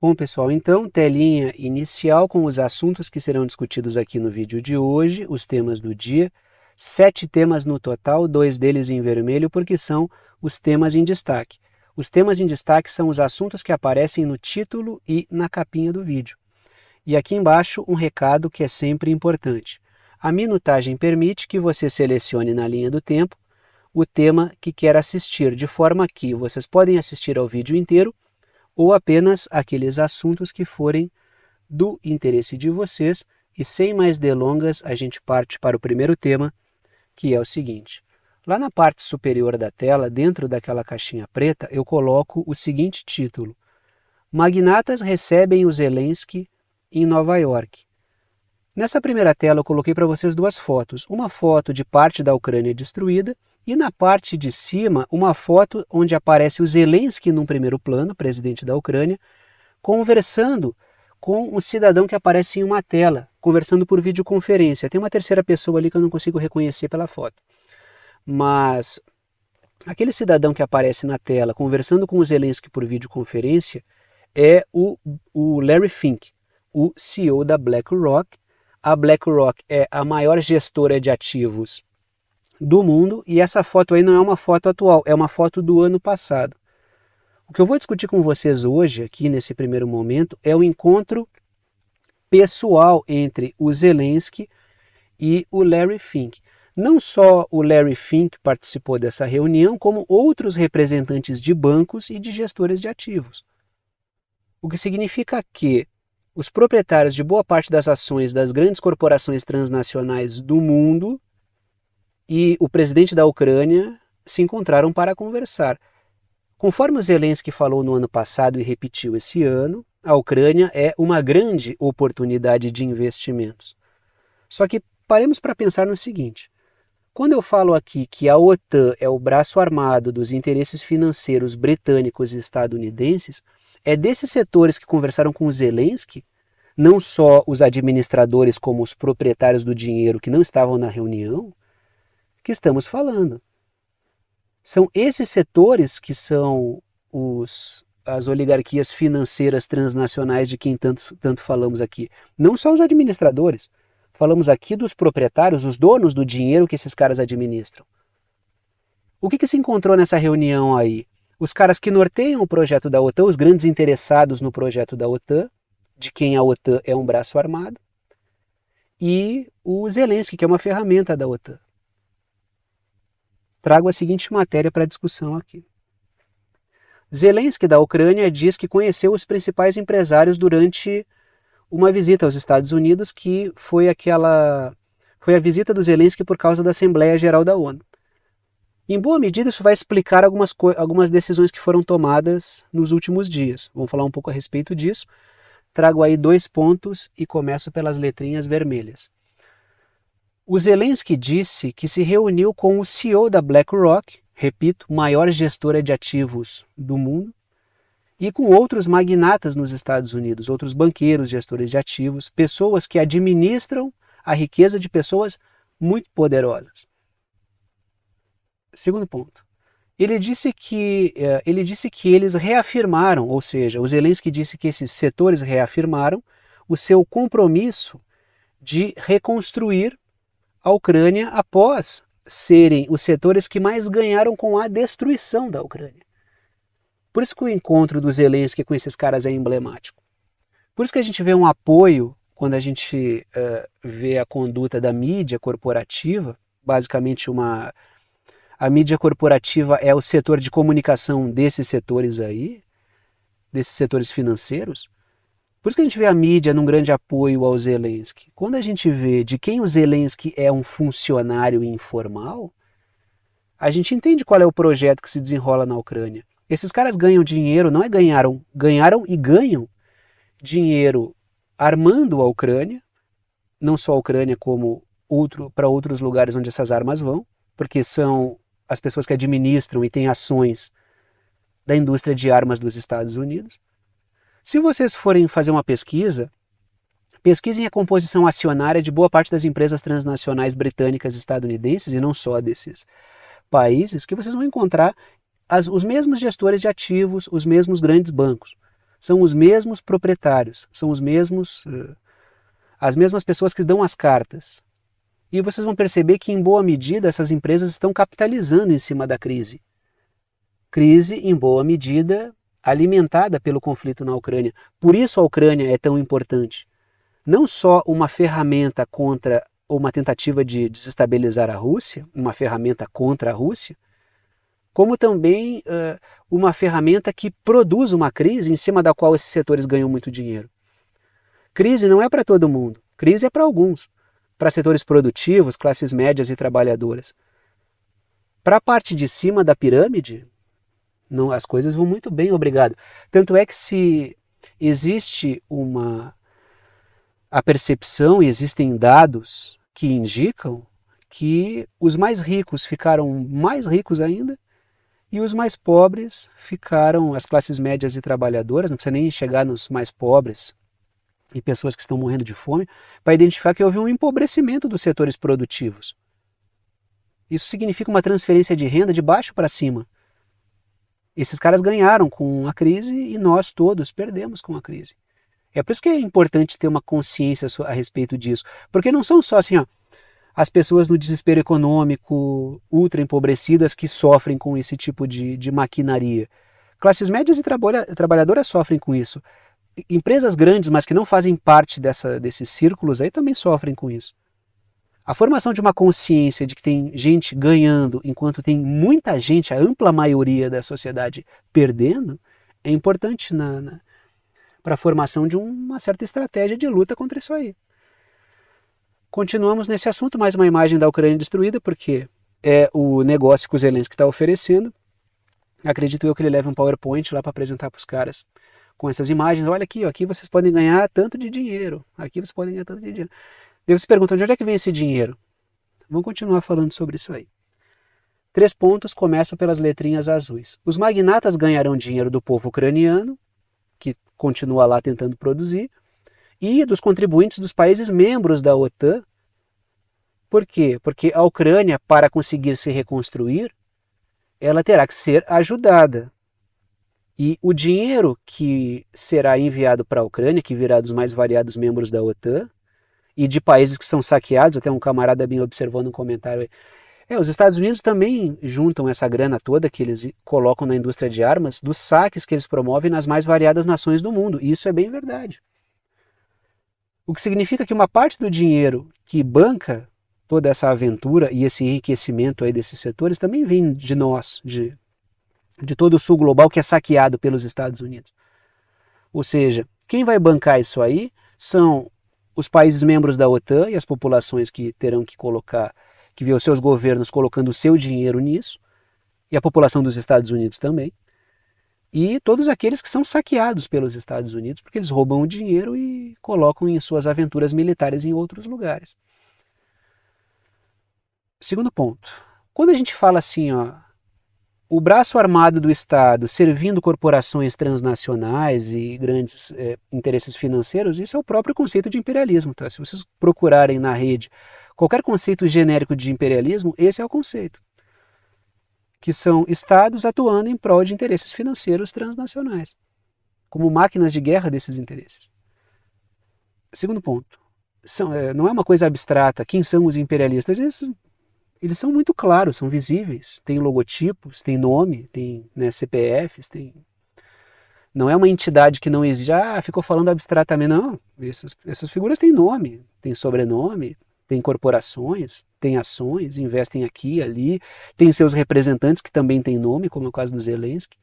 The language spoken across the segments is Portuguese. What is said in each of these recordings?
Bom, pessoal, então, telinha inicial com os assuntos que serão discutidos aqui no vídeo de hoje, os temas do dia. 7 temas no total, 2 deles em vermelho, porque são os temas em destaque. Os temas em destaque são os assuntos que aparecem no título e na capinha do vídeo. E aqui embaixo um recado que é sempre importante. A minutagem permite que você selecione na linha do tempo o tema que quer assistir, de forma que vocês podem assistir ao vídeo inteiro ou apenas aqueles assuntos que forem do interesse de vocês. E sem mais delongas, a gente parte para o primeiro tema, que é o seguinte. Lá na parte superior da tela, dentro daquela caixinha preta, eu coloco o seguinte título: Magnatas recebem o Zelensky em Nova York. Nessa primeira tela eu coloquei para vocês 2 fotos. Uma foto de parte da Ucrânia destruída e na parte de cima uma foto onde aparece o Zelensky num primeiro plano, presidente da Ucrânia, conversando com um cidadão que aparece em uma tela, conversando por videoconferência. Tem uma terceira pessoa ali que eu não consigo reconhecer pela foto. Mas aquele cidadão que aparece na tela conversando com o Zelensky por videoconferência é o Larry Fink, o CEO da BlackRock. A BlackRock é a maior gestora de ativos do mundo e essa foto aí não é uma foto atual, é uma foto do ano passado. O que eu vou discutir com vocês hoje, aqui nesse primeiro momento, é o encontro pessoal entre o Zelensky e o Larry Fink. Não só o Larry Fink participou dessa reunião, como outros representantes de bancos e de gestores de ativos. O que significa que os proprietários de boa parte das ações das grandes corporações transnacionais do mundo e o presidente da Ucrânia se encontraram para conversar. Conforme o Zelensky falou no ano passado e repetiu esse ano, a Ucrânia é uma grande oportunidade de investimentos. Só que paremos para pensar no seguinte: quando eu falo aqui que a OTAN é o braço armado dos interesses financeiros britânicos e estadunidenses, é desses setores que conversaram com o Zelensky, não só os administradores como os proprietários do dinheiro que não estavam na reunião, que estamos falando. São esses setores que são as oligarquias financeiras transnacionais de quem tanto falamos aqui. Não só os administradores. Falamos aqui dos proprietários, os donos do dinheiro que esses caras administram. O que se encontrou nessa reunião aí? Os caras que norteiam o projeto da OTAN, os grandes interessados no projeto da OTAN, de quem a OTAN é um braço armado, e o Zelensky, que é uma ferramenta da OTAN. Trago a seguinte matéria para discussão aqui. Zelensky, da Ucrânia, diz que conheceu os principais empresários durante uma visita aos Estados Unidos, que foi a visita do Zelensky por causa da Assembleia Geral da ONU. Em boa medida, isso vai explicar algumas decisões que foram tomadas nos últimos dias. Vamos falar um pouco a respeito disso. Trago aí 2 pontos e começo pelas letrinhas vermelhas. O Zelensky disse que se reuniu com o CEO da BlackRock, repito, maior gestora de ativos do mundo, e com outros magnatas nos Estados Unidos, outros banqueiros, gestores de ativos, pessoas que administram a riqueza de pessoas muito poderosas. Segundo ponto, ele disse que eles reafirmaram, ou seja, o Zelensky disse que esses setores reafirmaram o seu compromisso de reconstruir a Ucrânia após serem os setores que mais ganharam com a destruição da Ucrânia. Por isso que o encontro do Zelensky com esses caras é emblemático. Por isso que a gente vê um apoio quando a gente vê a conduta da mídia corporativa, basicamente a mídia corporativa é o setor de comunicação desses setores aí, desses setores financeiros. Por isso que a gente vê a mídia num grande apoio ao Zelensky. Quando a gente vê de quem o Zelensky é um funcionário informal, a gente entende qual é o projeto que se desenrola na Ucrânia. Esses caras ganham dinheiro, não é ganharam e ganham dinheiro armando a Ucrânia, não só a Ucrânia como para outros lugares onde essas armas vão, porque são as pessoas que administram e têm ações da indústria de armas dos Estados Unidos. Se vocês forem fazer uma pesquisa, pesquisem a composição acionária de boa parte das empresas transnacionais britânicas e estadunidenses, e não só desses países, que vocês vão encontrar os mesmos gestores de ativos, os mesmos grandes bancos. São os mesmos proprietários, são as mesmas pessoas que dão as cartas. E vocês vão perceber que, em boa medida, essas empresas estão capitalizando em cima da crise. Crise, em boa medida, alimentada pelo conflito na Ucrânia. Por isso a Ucrânia é tão importante. Não só uma ferramenta contra, ou uma tentativa de desestabilizar a Rússia, uma ferramenta contra a Rússia, como também uma ferramenta que produz uma crise em cima da qual esses setores ganham muito dinheiro. Crise não é para todo mundo, crise é para alguns, para setores produtivos, classes médias e trabalhadoras. Para a parte de cima da pirâmide, não, as coisas vão muito bem, obrigado. Tanto é que se existe a percepção, e existem dados que indicam que os mais ricos ficaram mais ricos ainda, e os mais pobres ficaram, as classes médias e trabalhadoras, não precisa nem chegar nos mais pobres e pessoas que estão morrendo de fome, para identificar que houve um empobrecimento dos setores produtivos. Isso significa uma transferência de renda de baixo para cima. Esses caras ganharam com a crise e nós todos perdemos com a crise. É por isso que é importante ter uma consciência a respeito disso, porque não são só assim, as pessoas no desespero econômico, ultra empobrecidas, que sofrem com esse tipo de maquinaria. Classes médias e trabalhadoras sofrem com isso. Empresas grandes, mas que não fazem parte desses círculos, aí também sofrem com isso. A formação de uma consciência de que tem gente ganhando, enquanto tem muita gente, a ampla maioria da sociedade, perdendo, é importante para a formação de uma certa estratégia de luta contra isso aí. Continuamos nesse assunto, mais uma imagem da Ucrânia destruída, porque é o negócio que o Zelensky está oferecendo. Acredito eu que ele leva um PowerPoint lá para apresentar para os caras com essas imagens. Olha aqui, aqui vocês podem ganhar tanto de dinheiro, aqui vocês podem ganhar tanto de dinheiro. Daí você pergunta, de onde é que vem esse dinheiro? Vamos continuar falando sobre isso aí. 3 pontos começam pelas letrinhas azuis. Os magnatas ganharão dinheiro do povo ucraniano, que continua lá tentando produzir, e dos contribuintes dos países membros da OTAN. Por quê? Porque a Ucrânia, para conseguir se reconstruir, ela terá que ser ajudada. E o dinheiro que será enviado para a Ucrânia, que virá dos mais variados membros da OTAN, e de países que são saqueados, até um camarada bem observando um comentário aí, os Estados Unidos também juntam essa grana toda que eles colocam na indústria de armas, dos saques que eles promovem nas mais variadas nações do mundo. E isso é bem verdade. O que significa que uma parte do dinheiro que banca toda essa aventura e esse enriquecimento aí desses setores também vem de nós, de todo o sul global que é saqueado pelos Estados Unidos. Ou seja, quem vai bancar isso aí são os países membros da OTAN e as populações que terão que ver os seus governos colocando o seu dinheiro nisso, e a população dos Estados Unidos também, e todos aqueles que são saqueados pelos Estados Unidos, porque eles roubam o dinheiro e colocam em suas aventuras militares em outros lugares. Segundo ponto, quando a gente fala assim, o braço armado do Estado servindo corporações transnacionais e grandes interesses financeiros, isso é o próprio conceito de imperialismo. Tá? Se vocês procurarem na rede qualquer conceito genérico de imperialismo, esse é o conceito. Que são estados atuando em prol de interesses financeiros transnacionais, como máquinas de guerra desses interesses. Segundo ponto, não é uma coisa abstrata, quem são os imperialistas? Eles são muito claros, são visíveis, tem logotipos, tem nome, tem CPFs, não é uma entidade que não existe, ficou falando abstratamente, não, essas figuras têm nome, têm sobrenome, tem corporações, tem ações, investem aqui e ali, tem seus representantes que também têm nome, como é o caso do Zelensky.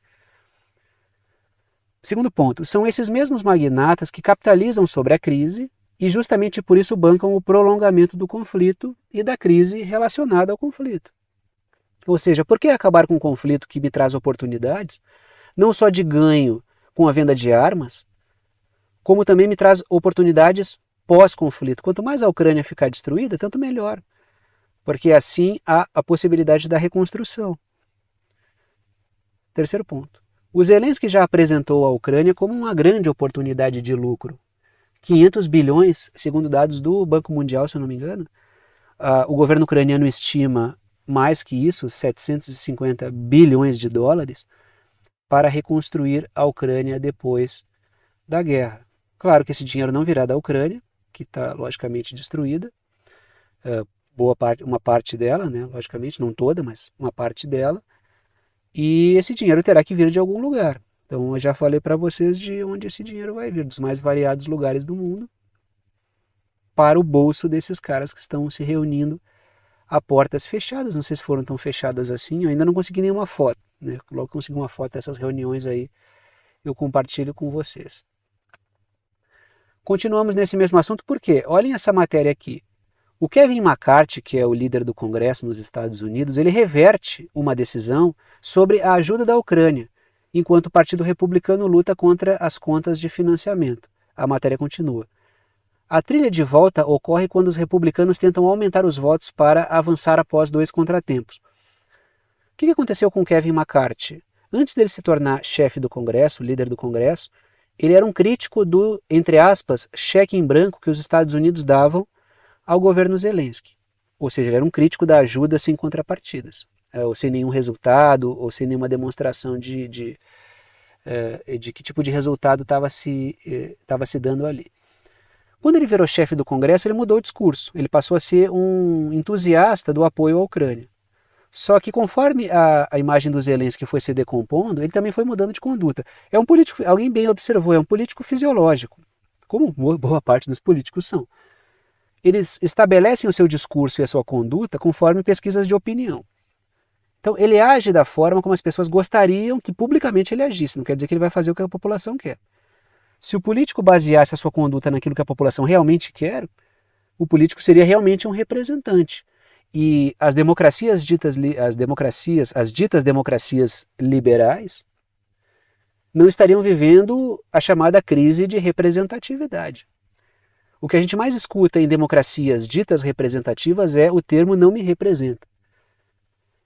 Segundo ponto, são esses mesmos magnatas que capitalizam sobre a crise e justamente por isso bancam o prolongamento do conflito e da crise relacionada ao conflito. Ou seja, por que acabar com um conflito que me traz oportunidades, não só de ganho com a venda de armas, como também me traz oportunidades pós-conflito. Quanto mais a Ucrânia ficar destruída, tanto melhor, porque assim há a possibilidade da reconstrução. Terceiro ponto. O Zelensky já apresentou a Ucrânia como uma grande oportunidade de lucro. 500 bilhões, segundo dados do Banco Mundial, se eu não me engano. O governo ucraniano estima mais que isso, 750 bilhões de dólares, para reconstruir a Ucrânia depois da guerra. Claro que esse dinheiro não virá da Ucrânia, que está logicamente destruída, uma parte dela, né, logicamente, não toda, mas uma parte dela, e esse dinheiro terá que vir de algum lugar. Então eu já falei para vocês de onde esse dinheiro vai vir, dos mais variados lugares do mundo, para o bolso desses caras que estão se reunindo a portas fechadas. Não sei se foram tão fechadas assim, eu ainda não consegui nenhuma foto, né? Logo que eu conseguir uma foto dessas reuniões aí, eu compartilho com vocês. Continuamos nesse mesmo assunto porque, olhem essa matéria aqui. O Kevin McCarthy, que é o líder do Congresso nos Estados Unidos, ele reverte uma decisão sobre a ajuda da Ucrânia, enquanto o Partido Republicano luta contra as contas de financiamento. A matéria continua. A trilha de volta ocorre quando os republicanos tentam aumentar os votos para avançar após 2 contratempos. O que aconteceu com Kevin McCarthy? Antes dele se tornar chefe do Congresso, líder do Congresso, ele era um crítico do, entre aspas, cheque em branco que os Estados Unidos davam ao governo Zelensky. Ou seja, ele era um crítico da ajuda sem contrapartidas, ou sem nenhum resultado, ou sem nenhuma demonstração de que tipo de resultado estava se dando ali. Quando ele virou chefe do Congresso, ele mudou o discurso. Ele passou a ser um entusiasta do apoio à Ucrânia. Só que conforme a imagem do Zelensky foi se decompondo, ele também foi mudando de conduta. É um político, alguém bem observou, é um político fisiológico, como boa parte dos políticos são. Eles estabelecem o seu discurso e a sua conduta conforme pesquisas de opinião. Então ele age da forma como as pessoas gostariam que publicamente ele agisse, não quer dizer que ele vai fazer o que a população quer. Se o político baseasse a sua conduta naquilo que a população realmente quer, o político seria realmente um representante. E as democracias as ditas democracias liberais, não estariam vivendo a chamada crise de representatividade. O que a gente mais escuta em democracias ditas representativas é o termo "não me representa".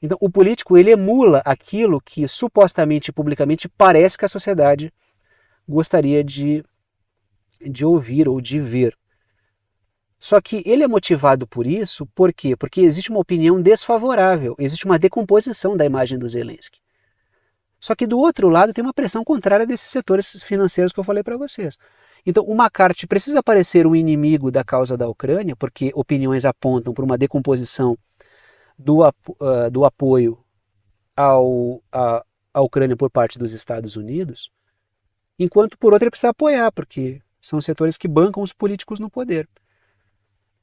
Então, o político ele emula aquilo que supostamente e publicamente parece que a sociedade gostaria de ouvir ou de ver. Só que ele é motivado por isso, por quê? Porque existe uma opinião desfavorável, existe uma decomposição da imagem do Zelensky. Só que do outro lado tem uma pressão contrária desses setores financeiros que eu falei para vocês. Então o McCarthy precisa parecer um inimigo da causa da Ucrânia, porque opiniões apontam para uma decomposição do apoio à Ucrânia por parte dos Estados Unidos, enquanto por outro ele precisa apoiar, porque são setores que bancam os políticos no poder.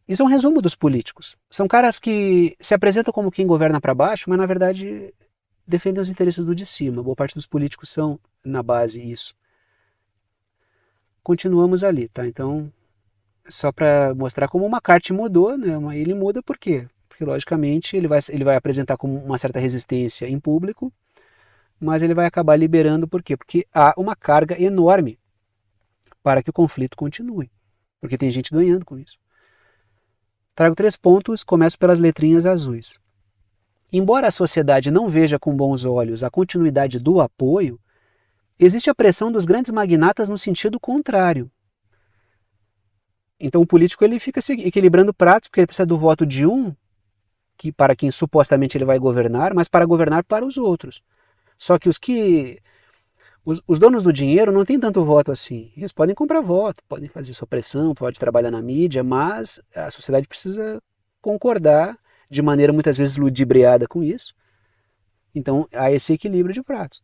Isso é um resumo dos políticos. São caras que se apresentam como quem governa para baixo, mas na verdade defendem os interesses do de cima. Boa parte dos políticos são, na base, isso. Continuamos ali, tá? Então, só para mostrar como o McCarthy mudou, né? Ele muda por quê? Porque, logicamente, ele vai apresentar como uma certa resistência em público, mas ele vai acabar liberando por quê? Porque há uma carga enorme para que o conflito continue. Porque tem gente ganhando com isso. Trago 3 pontos, começo pelas letrinhas azuis. Embora a sociedade não veja com bons olhos a continuidade do apoio, existe a pressão dos grandes magnatas no sentido contrário. Então o político ele fica se equilibrando pratos, porque ele precisa do voto de um, para quem supostamente ele vai governar, mas para governar para os outros. Só que os donos do dinheiro não têm tanto voto assim. Eles podem comprar voto, podem fazer sua pressão, podem trabalhar na mídia, mas a sociedade precisa concordar de maneira muitas vezes ludibriada com isso. Então há esse equilíbrio de pratos.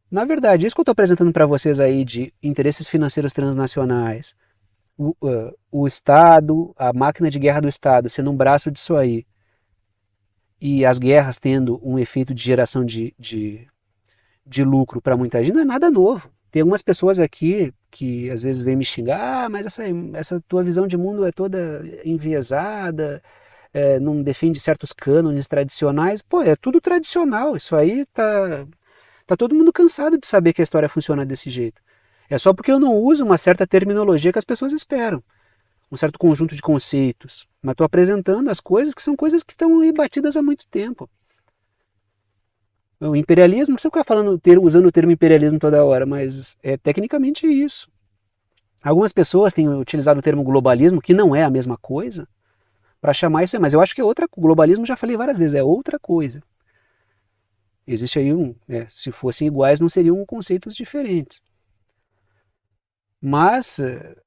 Na verdade, isso que eu estou apresentando para vocês aí de interesses financeiros transnacionais, o Estado, a máquina de guerra do Estado sendo um braço disso aí, e as guerras tendo um efeito de geração de lucro para muita gente, não é nada novo. Tem algumas pessoas aqui que às vezes vêm me xingar, mas essa tua visão de mundo é toda enviesada, não defende certos cânones tradicionais. Pô, é tudo tradicional, isso aí tá todo mundo cansado de saber que a história funciona desse jeito. É só porque eu não uso uma certa terminologia que as pessoas esperam, um certo conjunto de conceitos, mas estou apresentando as coisas que são coisas que estão aí batidas há muito tempo. O imperialismo, não precisa ficar usando o termo imperialismo toda hora, mas é tecnicamente isso. Algumas pessoas têm utilizado o termo globalismo, que não é a mesma coisa, para chamar isso, mas eu acho que é outra. Globalismo, já falei várias vezes, é outra coisa. Existe aí se fossem iguais, não seriam conceitos diferentes. Mas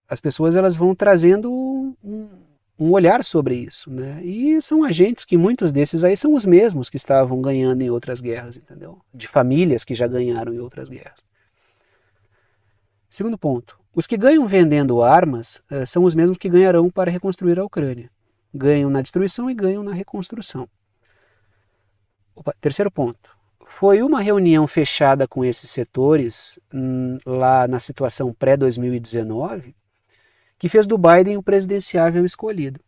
as pessoas elas vão trazendo um olhar sobre isso, né? E são agentes que muitos desses aí são os mesmos que estavam ganhando em outras guerras, entendeu? De famílias que já ganharam em outras guerras. Segundo ponto, os que ganham vendendo armas são os mesmos que ganharão para reconstruir a Ucrânia. Ganham na destruição e ganham na reconstrução. Opa, terceiro ponto, foi uma reunião fechada com esses setores lá na situação pré-2019 que fez do Biden o presidenciável escolhido.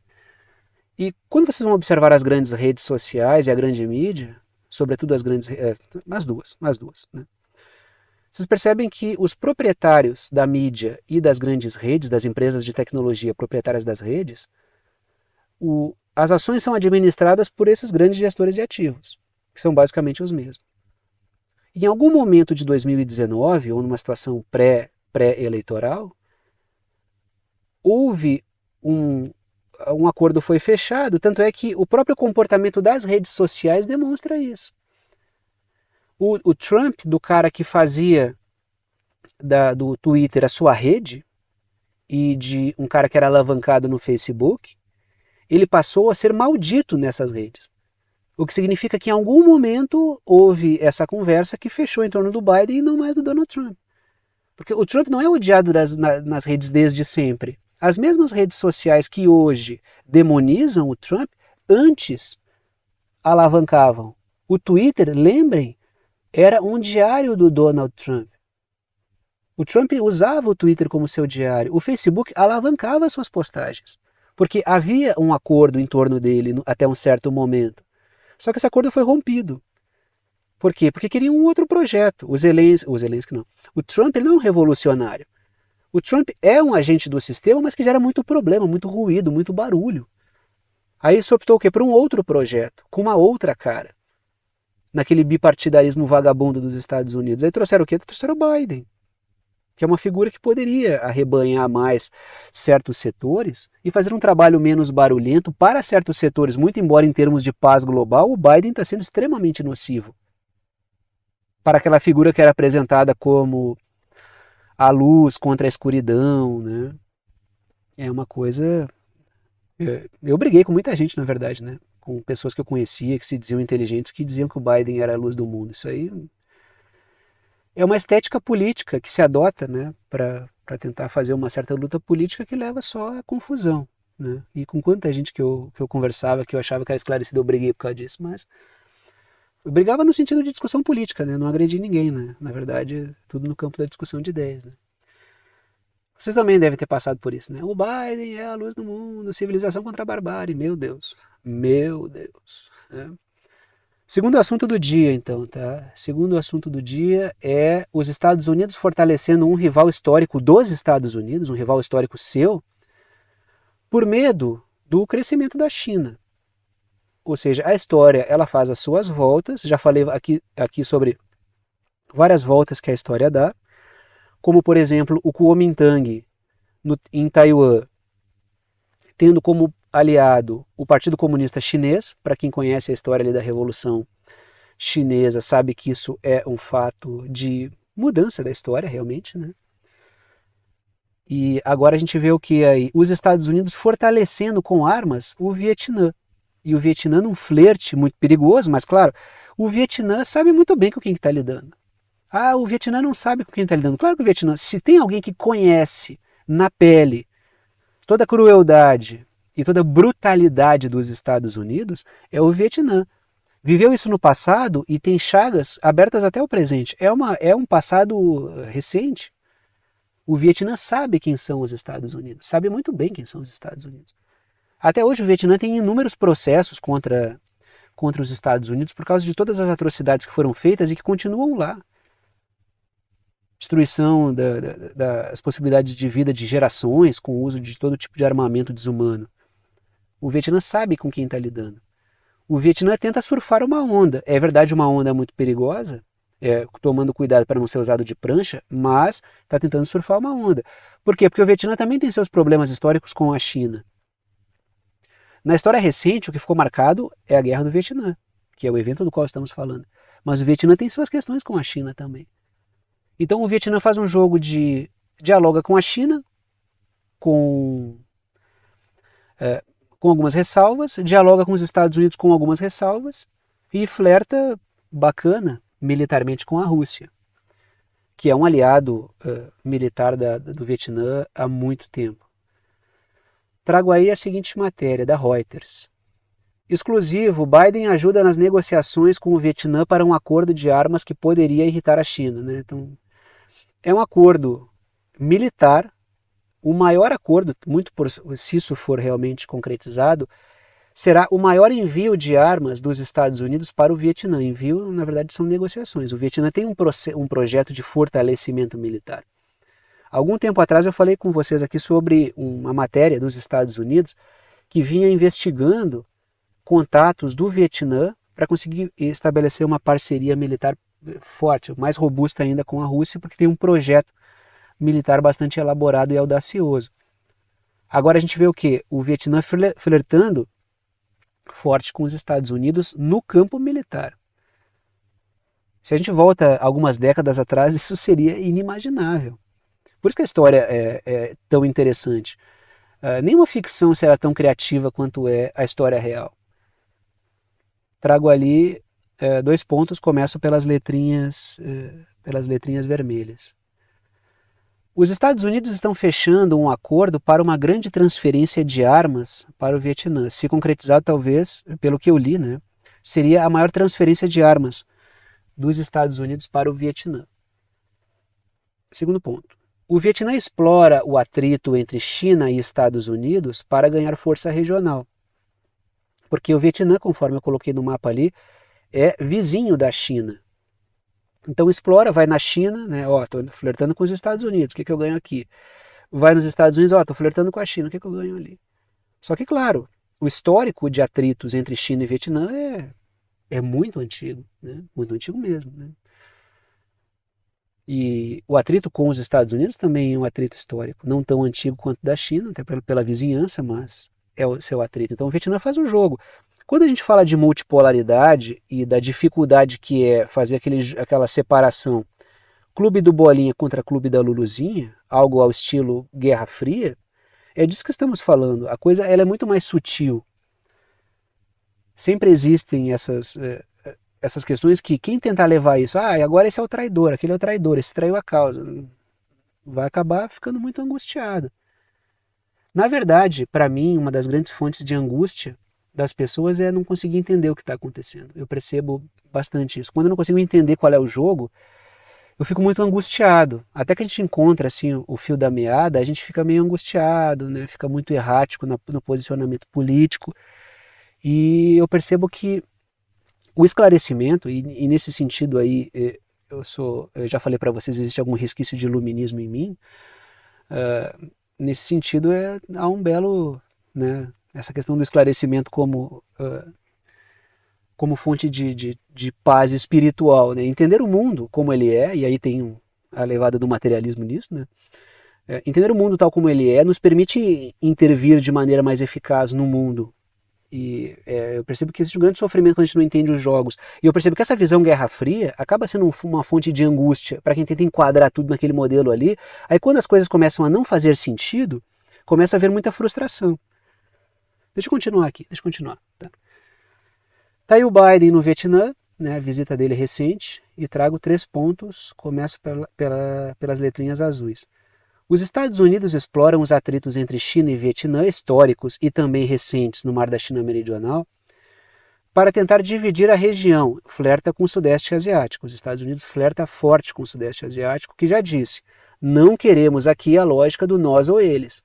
E quando vocês vão observar as grandes redes sociais e a grande mídia, sobretudo as grandes, as duas, né? Vocês percebem que os proprietários da mídia e das grandes redes, das empresas de tecnologia proprietárias das redes, as ações são administradas por esses grandes gestores de ativos, que são basicamente os mesmos. Em algum momento de 2019, ou numa situação pré-eleitoral, houve um acordo foi fechado, tanto é que o próprio comportamento das redes sociais demonstra isso. O Trump, do cara que fazia do Twitter a sua rede, e de um cara que era alavancado no Facebook, ele passou a ser maldito nessas redes. O que significa que em algum momento houve essa conversa que fechou em torno do Biden e não mais do Donald Trump. Porque o Trump não é odiado nas redes desde sempre. As mesmas redes sociais que hoje demonizam o Trump, antes alavancavam. O Twitter, lembrem, era um diário do Donald Trump. O Trump usava o Twitter como seu diário. O Facebook alavancava suas postagens, porque havia um acordo em torno dele até um certo momento. Só que esse acordo foi rompido. Por quê? Porque queriam um outro projeto. O Zelensky não. O Trump ele não é um revolucionário. O Trump é um agente do sistema, mas que gera muito problema, muito ruído, muito barulho. Aí se optou o quê? Por um outro projeto, com uma outra cara. Naquele bipartidarismo vagabundo dos Estados Unidos. Aí trouxeram o quê? Trouxeram o Biden, que é uma figura que poderia arrebanhar mais certos setores e fazer um trabalho menos barulhento para certos setores, muito embora em termos de paz global, o Biden está sendo extremamente nocivo. Para aquela figura que era apresentada como a luz contra a escuridão, né? É uma coisa... Eu briguei com muita gente, na verdade, né? Com pessoas que eu conhecia, que se diziam inteligentes, que diziam que o Biden era a luz do mundo. Isso aí é uma estética política que se adota, né, para tentar fazer uma certa luta política que leva só a confusão, né? E com quanta gente que eu conversava, que eu achava que era esclarecida, eu briguei por causa disso, mas eu brigava no sentido de discussão política, né? Não agredi ninguém, né? Na verdade, tudo no campo da discussão de ideias, né? Vocês também devem ter passado por isso, né? O Biden é a luz do mundo, civilização contra a barbárie, meu Deus, né? Segundo assunto do dia, então, tá? Segundo assunto do dia é os Estados Unidos fortalecendo um rival histórico dos Estados Unidos, um rival histórico seu, por medo do crescimento da China. Ou seja, a história ela faz as suas voltas, já falei aqui sobre várias voltas que a história dá, como por exemplo o Kuomintang em Taiwan, tendo como aliado o Partido Comunista Chinês. Para quem conhece a história ali da Revolução Chinesa, sabe que isso é um fato de mudança da história, realmente, né? E agora a gente vê o que aí? Os Estados Unidos fortalecendo com armas o Vietnã. E o Vietnã num flerte muito perigoso, mas claro, o Vietnã sabe muito bem com quem está lidando. Ah, o Vietnã não sabe com quem está lidando. Claro que o Vietnã, se tem alguém que conhece na pele toda a crueldade e toda a brutalidade dos Estados Unidos, é o Vietnã. Viveu isso no passado e tem chagas abertas até o presente. É um passado recente. O Vietnã sabe quem são os Estados Unidos, sabe muito bem quem são os Estados Unidos. Até hoje o Vietnã tem inúmeros processos contra os Estados Unidos por causa de todas as atrocidades que foram feitas e que continuam lá. Destruição das possibilidades de vida de gerações com o uso de todo tipo de armamento desumano. O Vietnã sabe com quem está lidando. O Vietnã tenta surfar uma onda. É verdade, uma onda muito perigosa, tomando cuidado para não ser usado de prancha, mas está tentando surfar uma onda. Por quê? Porque o Vietnã também tem seus problemas históricos com a China. Na história recente, o que ficou marcado é a Guerra do Vietnã, que é o evento do qual estamos falando. Mas o Vietnã tem suas questões com a China também. Então o Vietnã faz um jogo de dialoga com a China, com algumas ressalvas, dialoga com os Estados Unidos com algumas ressalvas e flerta bacana militarmente com a Rússia, que é um aliado militar do Vietnã há muito tempo. Trago aí a seguinte matéria da Reuters. Exclusivo, Biden ajuda nas negociações com o Vietnã para um acordo de armas que poderia irritar a China. Né? Então, é um acordo militar, o maior acordo, se isso for realmente concretizado, será o maior envio de armas dos Estados Unidos para o Vietnã. Envio, na verdade, são negociações. O Vietnã tem um projeto de fortalecimento militar. Algum tempo atrás eu falei com vocês aqui sobre uma matéria dos Estados Unidos que vinha investigando contatos do Vietnã para conseguir estabelecer uma parceria militar forte, mais robusta ainda com a Rússia, porque tem um projeto militar bastante elaborado e audacioso. Agora a gente vê o quê? O Vietnã flertando forte com os Estados Unidos no campo militar. Se a gente volta algumas décadas atrás, isso seria inimaginável. Por isso que a história é tão interessante. Nenhuma ficção será tão criativa quanto é a história real. Trago ali 2 pontos, começo pelas letrinhas vermelhas. Os Estados Unidos estão fechando um acordo para uma grande transferência de armas para o Vietnã. Se concretizado, talvez, pelo que eu li, né, seria a maior transferência de armas dos Estados Unidos para o Vietnã. Segundo ponto. O Vietnã explora o atrito entre China e Estados Unidos para ganhar força regional. Porque o Vietnã, conforme eu coloquei no mapa ali, é vizinho da China. Então explora, vai na China, né? Tô flertando com os Estados Unidos, o que eu ganho aqui? Vai nos Estados Unidos, tô flertando com a China, o que eu ganho ali? Só que, claro, o histórico de atritos entre China e Vietnã é muito antigo, né? Muito antigo mesmo, né? E o atrito com os Estados Unidos também é um atrito histórico, não tão antigo quanto da China, até pela vizinhança, mas é o seu atrito. Então o Vietnã faz o jogo. Quando a gente fala de multipolaridade e da dificuldade que é fazer aquela separação clube do Bolinha contra clube da Luluzinha, algo ao estilo Guerra Fria, é disso que estamos falando. A coisa ela é muito mais sutil. Sempre existem essas questões que quem tentar levar isso, agora esse é o traidor, aquele é o traidor, esse traiu a causa, vai acabar ficando muito angustiado. Na verdade, para mim, uma das grandes fontes de angústia das pessoas é não conseguir entender o que está acontecendo. Eu percebo bastante isso. Quando eu não consigo entender qual é o jogo, eu fico muito angustiado. Até que a gente encontra assim, o fio da meada, a gente fica meio angustiado, né? Fica muito errático no posicionamento político. E eu percebo que o esclarecimento, e nesse sentido aí, eu já falei para vocês, existe algum resquício de iluminismo em mim. Nesse sentido, há um belo, né, essa questão do esclarecimento como fonte de paz espiritual, né? Entender o mundo como ele é, e aí tem a levada do materialismo nisso, né? Entender o mundo tal como ele é nos permite intervir de maneira mais eficaz no mundo. E eu percebo que existe um grande sofrimento quando a gente não entende os jogos. E eu percebo que essa visão Guerra Fria acaba sendo uma fonte de angústia para quem tenta enquadrar tudo naquele modelo ali. Aí quando as coisas começam a não fazer sentido, começa a haver muita frustração. Deixa eu continuar aqui, Tá aí o Biden no Vietnã, né, a visita dele recente, e trago 3 pontos, começo pelas letrinhas azuis. Os Estados Unidos exploram os atritos entre China e Vietnã, históricos e também recentes no Mar da China Meridional, para tentar dividir a região, flerta com o Sudeste Asiático. Os Estados Unidos flerta forte com o Sudeste Asiático, que já disse, não queremos aqui a lógica do nós ou eles.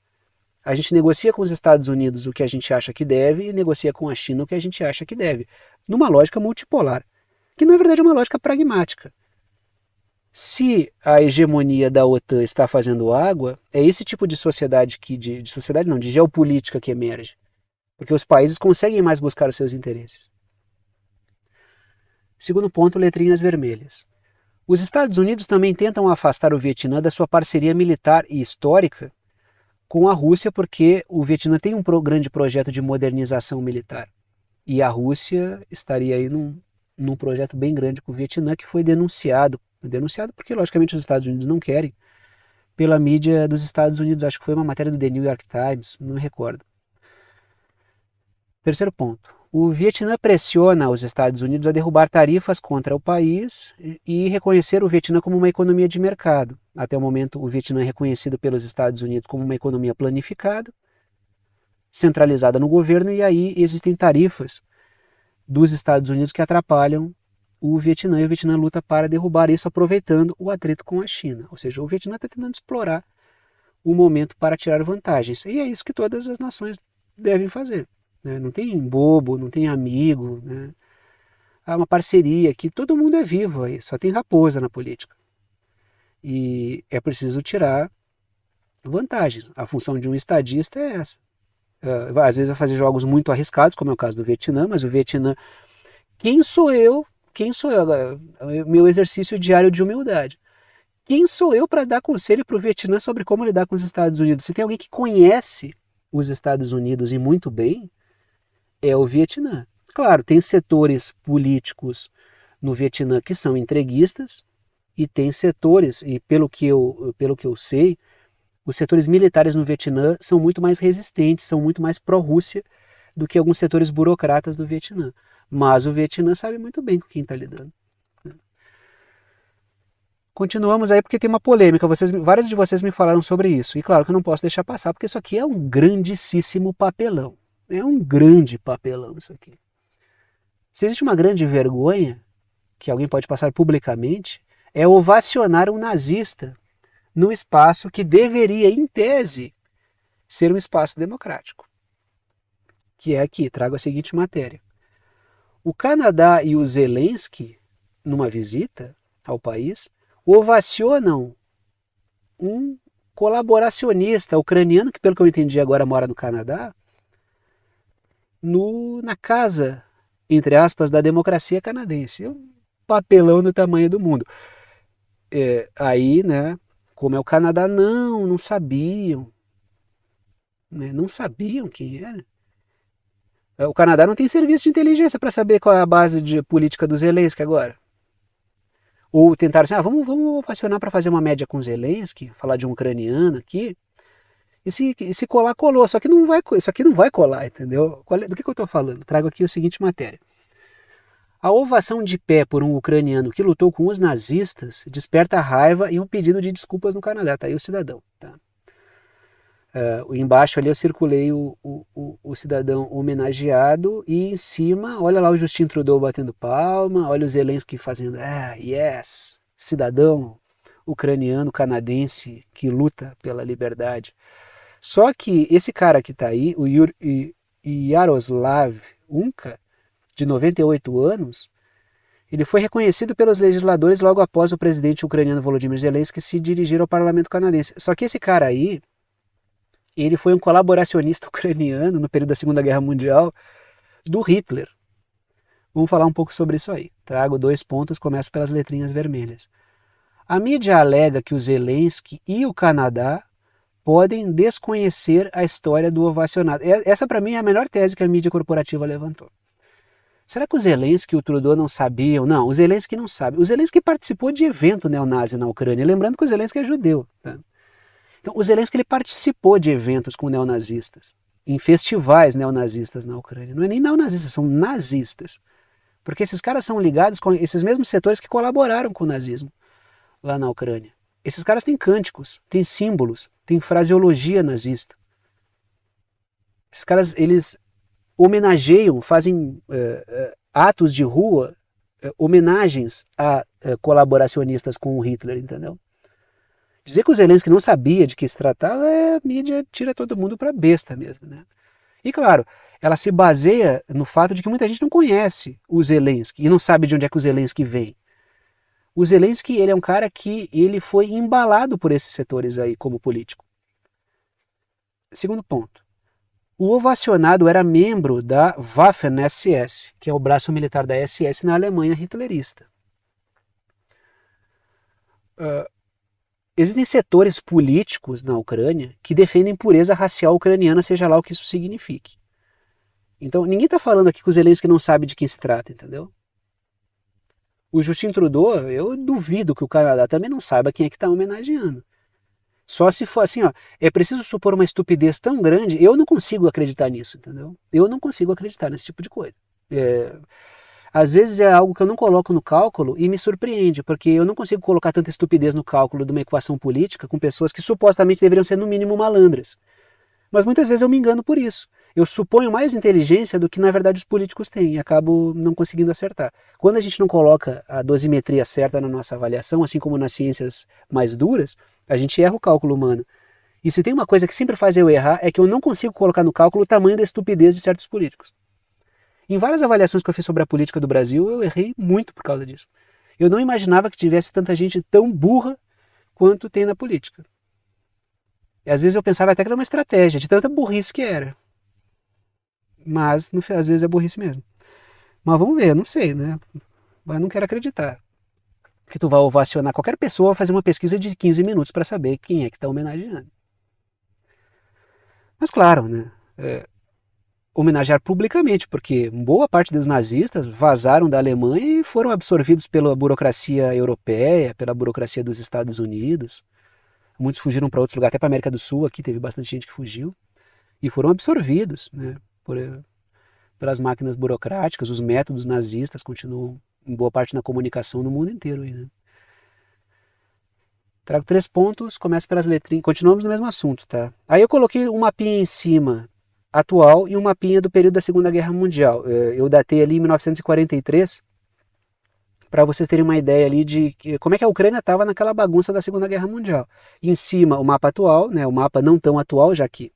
A gente negocia com os Estados Unidos o que a gente acha que deve e negocia com a China o que a gente acha que deve, numa lógica multipolar, que na verdade é uma lógica pragmática. Se a hegemonia da OTAN está fazendo água, é esse tipo de sociedade de geopolítica que emerge, porque os países conseguem mais buscar os seus interesses. Segundo ponto, letrinhas vermelhas. Os Estados Unidos também tentam afastar o Vietnã da sua parceria militar e histórica com a Rússia, porque o Vietnã tem um grande projeto de modernização militar. E a Rússia estaria aí num projeto bem grande com o Vietnã, que foi denunciado porque, logicamente, os Estados Unidos não querem pela mídia dos Estados Unidos. Acho que foi uma matéria do The New York Times, não me recordo. Terceiro ponto. O Vietnã pressiona os Estados Unidos a derrubar tarifas contra o país e reconhecer o Vietnã como uma economia de mercado. Até o momento, o Vietnã é reconhecido pelos Estados Unidos como uma economia planificada, centralizada no governo, e aí existem tarifas dos Estados Unidos que atrapalham o Vietnã, e o Vietnã luta para derrubar isso, aproveitando o atrito com a China. Ou seja, o Vietnã está tentando explorar o momento para tirar vantagens. E é isso que todas as nações devem fazer. Né? Não tem bobo, não tem amigo. Né? Há uma parceria que todo mundo é vivo aí, só tem raposa na política. E é preciso tirar vantagens. A função de um estadista é essa. Às vezes vai fazer jogos muito arriscados, como é o caso do Vietnã, mas o Vietnã, quem sou eu? Quem sou eu? Meu exercício diário de humildade. Quem sou eu para dar conselho para o Vietnã sobre como lidar com os Estados Unidos? Se tem alguém que conhece os Estados Unidos e muito bem, é o Vietnã. Claro, tem setores políticos no Vietnã que são entreguistas, e tem setores, e pelo que eu sei, os setores militares no Vietnã são muito mais resistentes, são muito mais pró-Rússia do que alguns setores burocratas do Vietnã. Mas o Vietnã sabe muito bem com quem está lidando. Continuamos aí porque tem uma polêmica, vários de vocês me falaram sobre isso. E claro que eu não posso deixar passar, porque isso aqui é um grandíssimo papelão. É um grande papelão isso aqui. Se existe uma grande vergonha que alguém pode passar publicamente, é ovacionar um nazista num espaço que deveria, em tese, ser um espaço democrático. Que é aqui, trago a seguinte matéria. O Canadá e o Zelensky, numa visita ao país, ovacionam um colaboracionista ucraniano, que pelo que eu entendi agora mora no Canadá, na casa, entre aspas, da democracia canadense. É um papelão do tamanho do mundo. Aí, né, como é o Canadá, não sabiam. Né, não sabiam quem era. O Canadá não tem serviço de inteligência para saber qual é a base de política do Zelensky agora. Ou tentaram assim, vamos ovacionar para fazer uma média com Zelensky, falar de um ucraniano aqui. E se colar, colou. Só que isso aqui não vai colar, entendeu? Do que eu estou falando? Trago aqui a seguinte matéria. A ovação de pé por um ucraniano que lutou com os nazistas desperta raiva e um pedido de desculpas no Canadá. Tá aí o cidadão. Tá? Embaixo ali eu circulei o cidadão homenageado, e em cima, olha lá o Justin Trudeau batendo palma, olha o Zelensky fazendo, yes, cidadão ucraniano, canadense que luta pela liberdade. Só que esse cara que está aí, o Yaroslav Unka, de 98 anos, ele foi reconhecido pelos legisladores logo após o presidente ucraniano Volodymyr Zelensky se dirigir ao parlamento canadense. Só que esse cara aí, ele foi um colaboracionista ucraniano no período da Segunda Guerra Mundial do Hitler. Vamos falar um pouco sobre isso aí. Trago 2 pontos, começo pelas letrinhas vermelhas. A mídia alega que o Zelensky e o Canadá podem desconhecer a história do ovacionado. Essa, para mim, é a melhor tese que a mídia corporativa levantou. Será que o Zelensky e o Trudeau não sabiam? Não, o Zelensky não sabe. O Zelensky participou de evento neonazi na Ucrânia. Lembrando que o Zelensky é judeu. Tá? Então, o Zelensky ele participou de eventos com neonazistas, em festivais neonazistas na Ucrânia. Não é nem neonazistas, são nazistas. Porque esses caras são ligados com esses mesmos setores que colaboraram com o nazismo lá na Ucrânia. Esses caras têm cânticos, têm símbolos, têm fraseologia nazista. Esses caras, eles homenageiam, fazem atos de rua, homenagens a colaboracionistas com o Hitler, entendeu? Dizer que o Zelensky não sabia de que se tratava, a mídia tira todo mundo para besta mesmo, né? E claro, ela se baseia no fato de que muita gente não conhece o Zelensky e não sabe de onde é que o Zelensky vem. O Zelensky, ele é um cara que ele foi embalado por esses setores aí como político. Segundo ponto. O ovacionado era membro da Waffen-SS, que é o braço militar da SS na Alemanha hitlerista. Existem setores políticos na Ucrânia que defendem pureza racial ucraniana, seja lá o que isso signifique. Então, ninguém está falando aqui que o Zelensky não sabe de quem se trata, entendeu? O Justin Trudeau, eu duvido que o Canadá também não saiba quem é que está homenageando. Só se for assim, ó, é preciso supor uma estupidez tão grande, eu não consigo acreditar nisso, entendeu? Eu não consigo acreditar nesse tipo de coisa. Às vezes é algo que eu não coloco no cálculo e me surpreende, porque eu não consigo colocar tanta estupidez no cálculo de uma equação política com pessoas que supostamente deveriam ser no mínimo malandras. Mas muitas vezes eu me engano por isso. Eu suponho mais inteligência do que na verdade os políticos têm e acabo não conseguindo acertar. Quando a gente não coloca a dosimetria certa na nossa avaliação, assim como nas ciências mais duras, a gente erra o cálculo humano. E se tem uma coisa que sempre faz eu errar é que eu não consigo colocar no cálculo o tamanho da estupidez de certos políticos. Em várias avaliações que eu fiz sobre a política do Brasil, eu errei muito por causa disso. Eu não imaginava que tivesse tanta gente tão burra quanto tem na política. E às vezes eu pensava até que era uma estratégia, de tanta burrice que era. Mas às vezes é burrice mesmo. Mas vamos ver, eu não sei, né? Mas eu não quero acreditar que tu vai ovacionar qualquer pessoa a fazer uma pesquisa de 15 minutos para saber quem é que está homenageando. Mas claro, né? Homenagear publicamente, porque boa parte dos nazistas vazaram da Alemanha e foram absorvidos pela burocracia europeia, pela burocracia dos Estados Unidos. Muitos fugiram para outros lugares, até para a América do Sul, aqui teve bastante gente que fugiu, e foram absorvidos, né, pelas máquinas burocráticas. Os métodos nazistas continuam em boa parte na comunicação no mundo inteiro. Aí, né? Trago 3 pontos, começo pelas letrinhas, continuamos no mesmo assunto, tá? Aí eu coloquei um mapinha em cima atual e um mapinha do período da Segunda Guerra Mundial. Eu datei ali em 1943, para vocês terem uma ideia ali de como é que a Ucrânia estava naquela bagunça da Segunda Guerra Mundial. Em cima o mapa atual, né, o mapa não tão atual, já que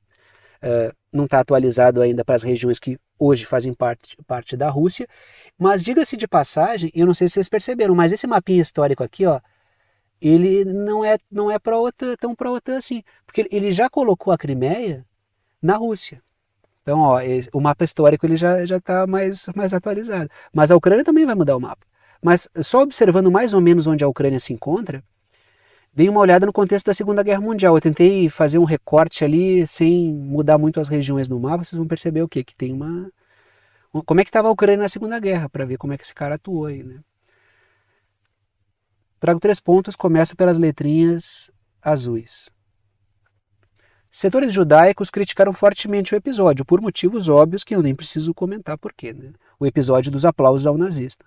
não está atualizado ainda para as regiões que hoje fazem parte da Rússia, mas diga-se de passagem, eu não sei se vocês perceberam, mas esse mapinha histórico aqui, ó, ele não é tão para a OTAN assim, porque ele já colocou a Crimeia na Rússia. Então, ó, o mapa histórico ele já está mais atualizado. Mas a Ucrânia também vai mudar o mapa. Mas só observando mais ou menos onde a Ucrânia se encontra, dei uma olhada no contexto da Segunda Guerra Mundial. Eu tentei fazer um recorte ali sem mudar muito as regiões no mapa. Vocês vão perceber o quê? Que tem como é que estava a Ucrânia na Segunda Guerra, para ver como é que esse cara atuou aí, né? Trago 3 pontos, começo pelas letrinhas azuis. Setores judaicos criticaram fortemente o episódio, por motivos óbvios que eu nem preciso comentar porquê, né? O episódio dos aplausos ao nazista,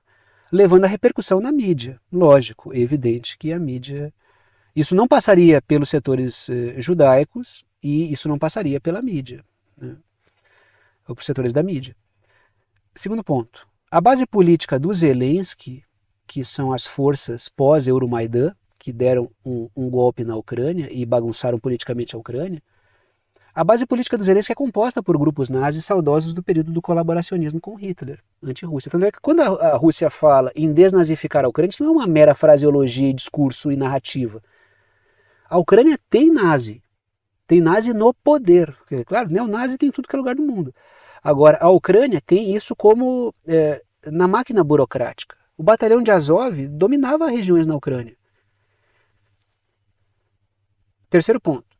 levando a repercussão na mídia. Lógico, é evidente que a mídia... Isso não passaria pelos setores judaicos e isso não passaria pela mídia, né? Ou por setores da mídia. Segundo ponto, a base política do Zelensky, que são as forças pós-Euromaidan, que deram um golpe na Ucrânia e bagunçaram politicamente a Ucrânia, a base política do Zelensky é composta por grupos nazis saudosos do período do colaboracionismo com Hitler, anti-Rússia. Tanto é que quando a Rússia fala em desnazificar a Ucrânia, isso não é uma mera fraseologia, discurso e narrativa. A Ucrânia tem nazi no poder. Porque, claro, neonazi tem em tudo que é lugar do mundo. Agora, a Ucrânia tem isso como na máquina burocrática. O batalhão de Azov dominava regiões na Ucrânia. Terceiro ponto.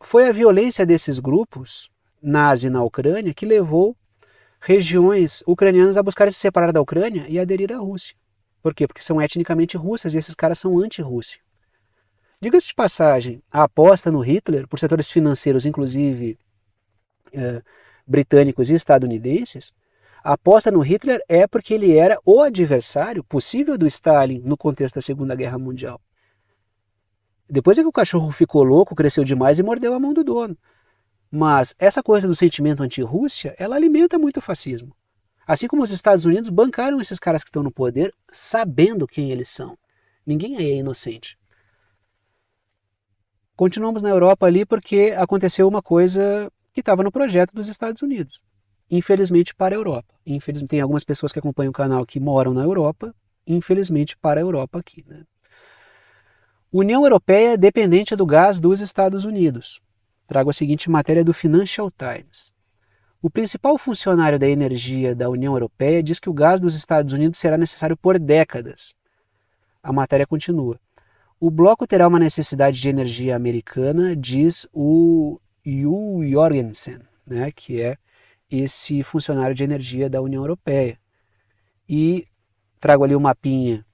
Foi a violência desses grupos nazi na Ucrânia que levou regiões ucranianas a buscarem se separar da Ucrânia e aderir à Rússia. Por quê? Porque são etnicamente russas e esses caras são anti-Rússia. Diga-se de passagem, a aposta no Hitler, por setores financeiros, inclusive britânicos e estadunidenses, a aposta no Hitler é porque ele era o adversário possível do Stalin no contexto da Segunda Guerra Mundial. Depois é que o cachorro ficou louco, cresceu demais e mordeu a mão do dono. Mas essa coisa do sentimento anti-Rússia, ela alimenta muito o fascismo. Assim como os Estados Unidos bancaram esses caras que estão no poder, sabendo quem eles são. Ninguém aí é inocente. Continuamos na Europa ali porque aconteceu uma coisa que estava no projeto dos Estados Unidos. Infelizmente para a Europa. Infelizmente, tem algumas pessoas que acompanham o canal que moram na Europa, infelizmente para a Europa aqui, né? União Europeia é dependente do gás dos Estados Unidos. Trago a seguinte matéria do Financial Times. O principal funcionário da energia da União Europeia diz que o gás dos Estados Unidos será necessário por décadas. A matéria continua. O bloco terá uma necessidade de energia americana, diz o Hugh Jorgensen, né, que é esse funcionário de energia da União Europeia. E trago ali um mapinha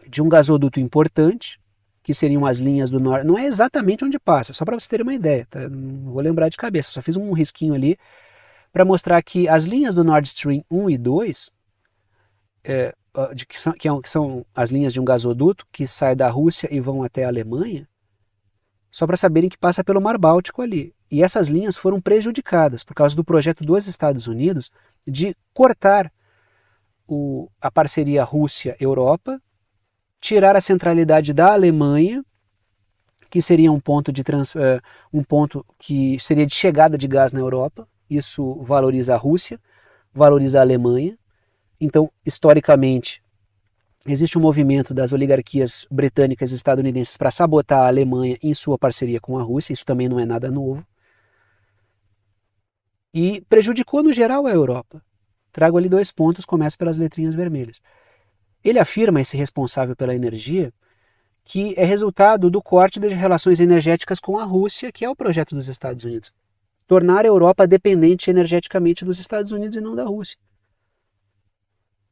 de um gasoduto importante, que seriam as linhas do norte. Não é exatamente onde passa, só para vocês terem uma ideia, tá? Não vou lembrar de cabeça, só fiz um risquinho ali para mostrar que as linhas do Nord Stream 1 e 2, que são as linhas de um gasoduto que sai da Rússia e vão até a Alemanha, só para saberem que passa pelo Mar Báltico ali. E essas linhas foram prejudicadas por causa do projeto dos Estados Unidos de cortar a parceria Rússia-Europa, tirar a centralidade da Alemanha, que seria um ponto que seria de chegada de gás na Europa. Isso valoriza a Rússia, valoriza a Alemanha. Então, historicamente, existe um movimento das oligarquias britânicas e estadunidenses para sabotar a Alemanha em sua parceria com a Rússia. Isso também não é nada novo. E prejudicou no geral a Europa. Trago ali 2 pontos, começo pelas letrinhas vermelhas. Ele afirma, esse responsável pela energia, que é resultado do corte das relações energéticas com a Rússia, que é o projeto dos Estados Unidos. Tornar a Europa dependente energeticamente dos Estados Unidos e não da Rússia.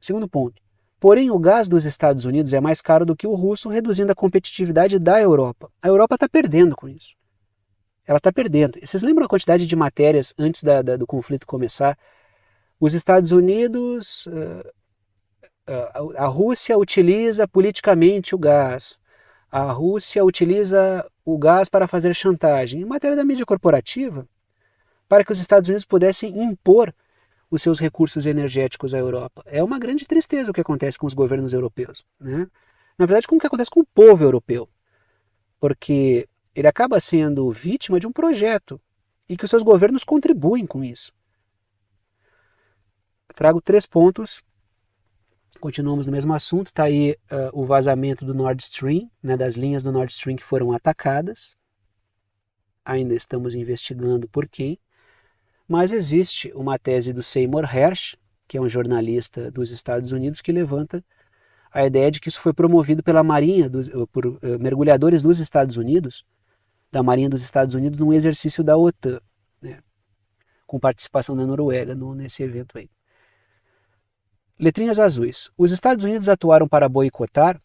Segundo ponto. Porém, o gás dos Estados Unidos é mais caro do que o russo, reduzindo a competitividade da Europa. A Europa está perdendo com isso. Ela está perdendo. Vocês lembram a quantidade de matérias antes do conflito começar? Os Estados Unidos, a Rússia utiliza politicamente o gás. A Rússia utiliza o gás para fazer chantagem. Em matéria da mídia corporativa, para que os Estados Unidos pudessem impor os seus recursos energéticos à Europa. É uma grande tristeza o que acontece com os governos europeus, né? Na verdade, com o que acontece com o povo europeu. Porque ele acaba sendo vítima de um projeto e que os seus governos contribuem com isso. Trago 3 pontos. Continuamos no mesmo assunto. Está aí o vazamento do Nord Stream, né, das linhas do Nord Stream que foram atacadas. Ainda estamos investigando por quem. Mas existe uma tese do Seymour Hersh, que é um jornalista dos Estados Unidos, que levanta a ideia de que isso foi promovido pela Marinha, por mergulhadores dos Estados Unidos, da Marinha dos Estados Unidos, num exercício da OTAN, né, com participação da Noruega nesse evento aí. Letrinhas azuis. Os Estados Unidos atuaram para boicotar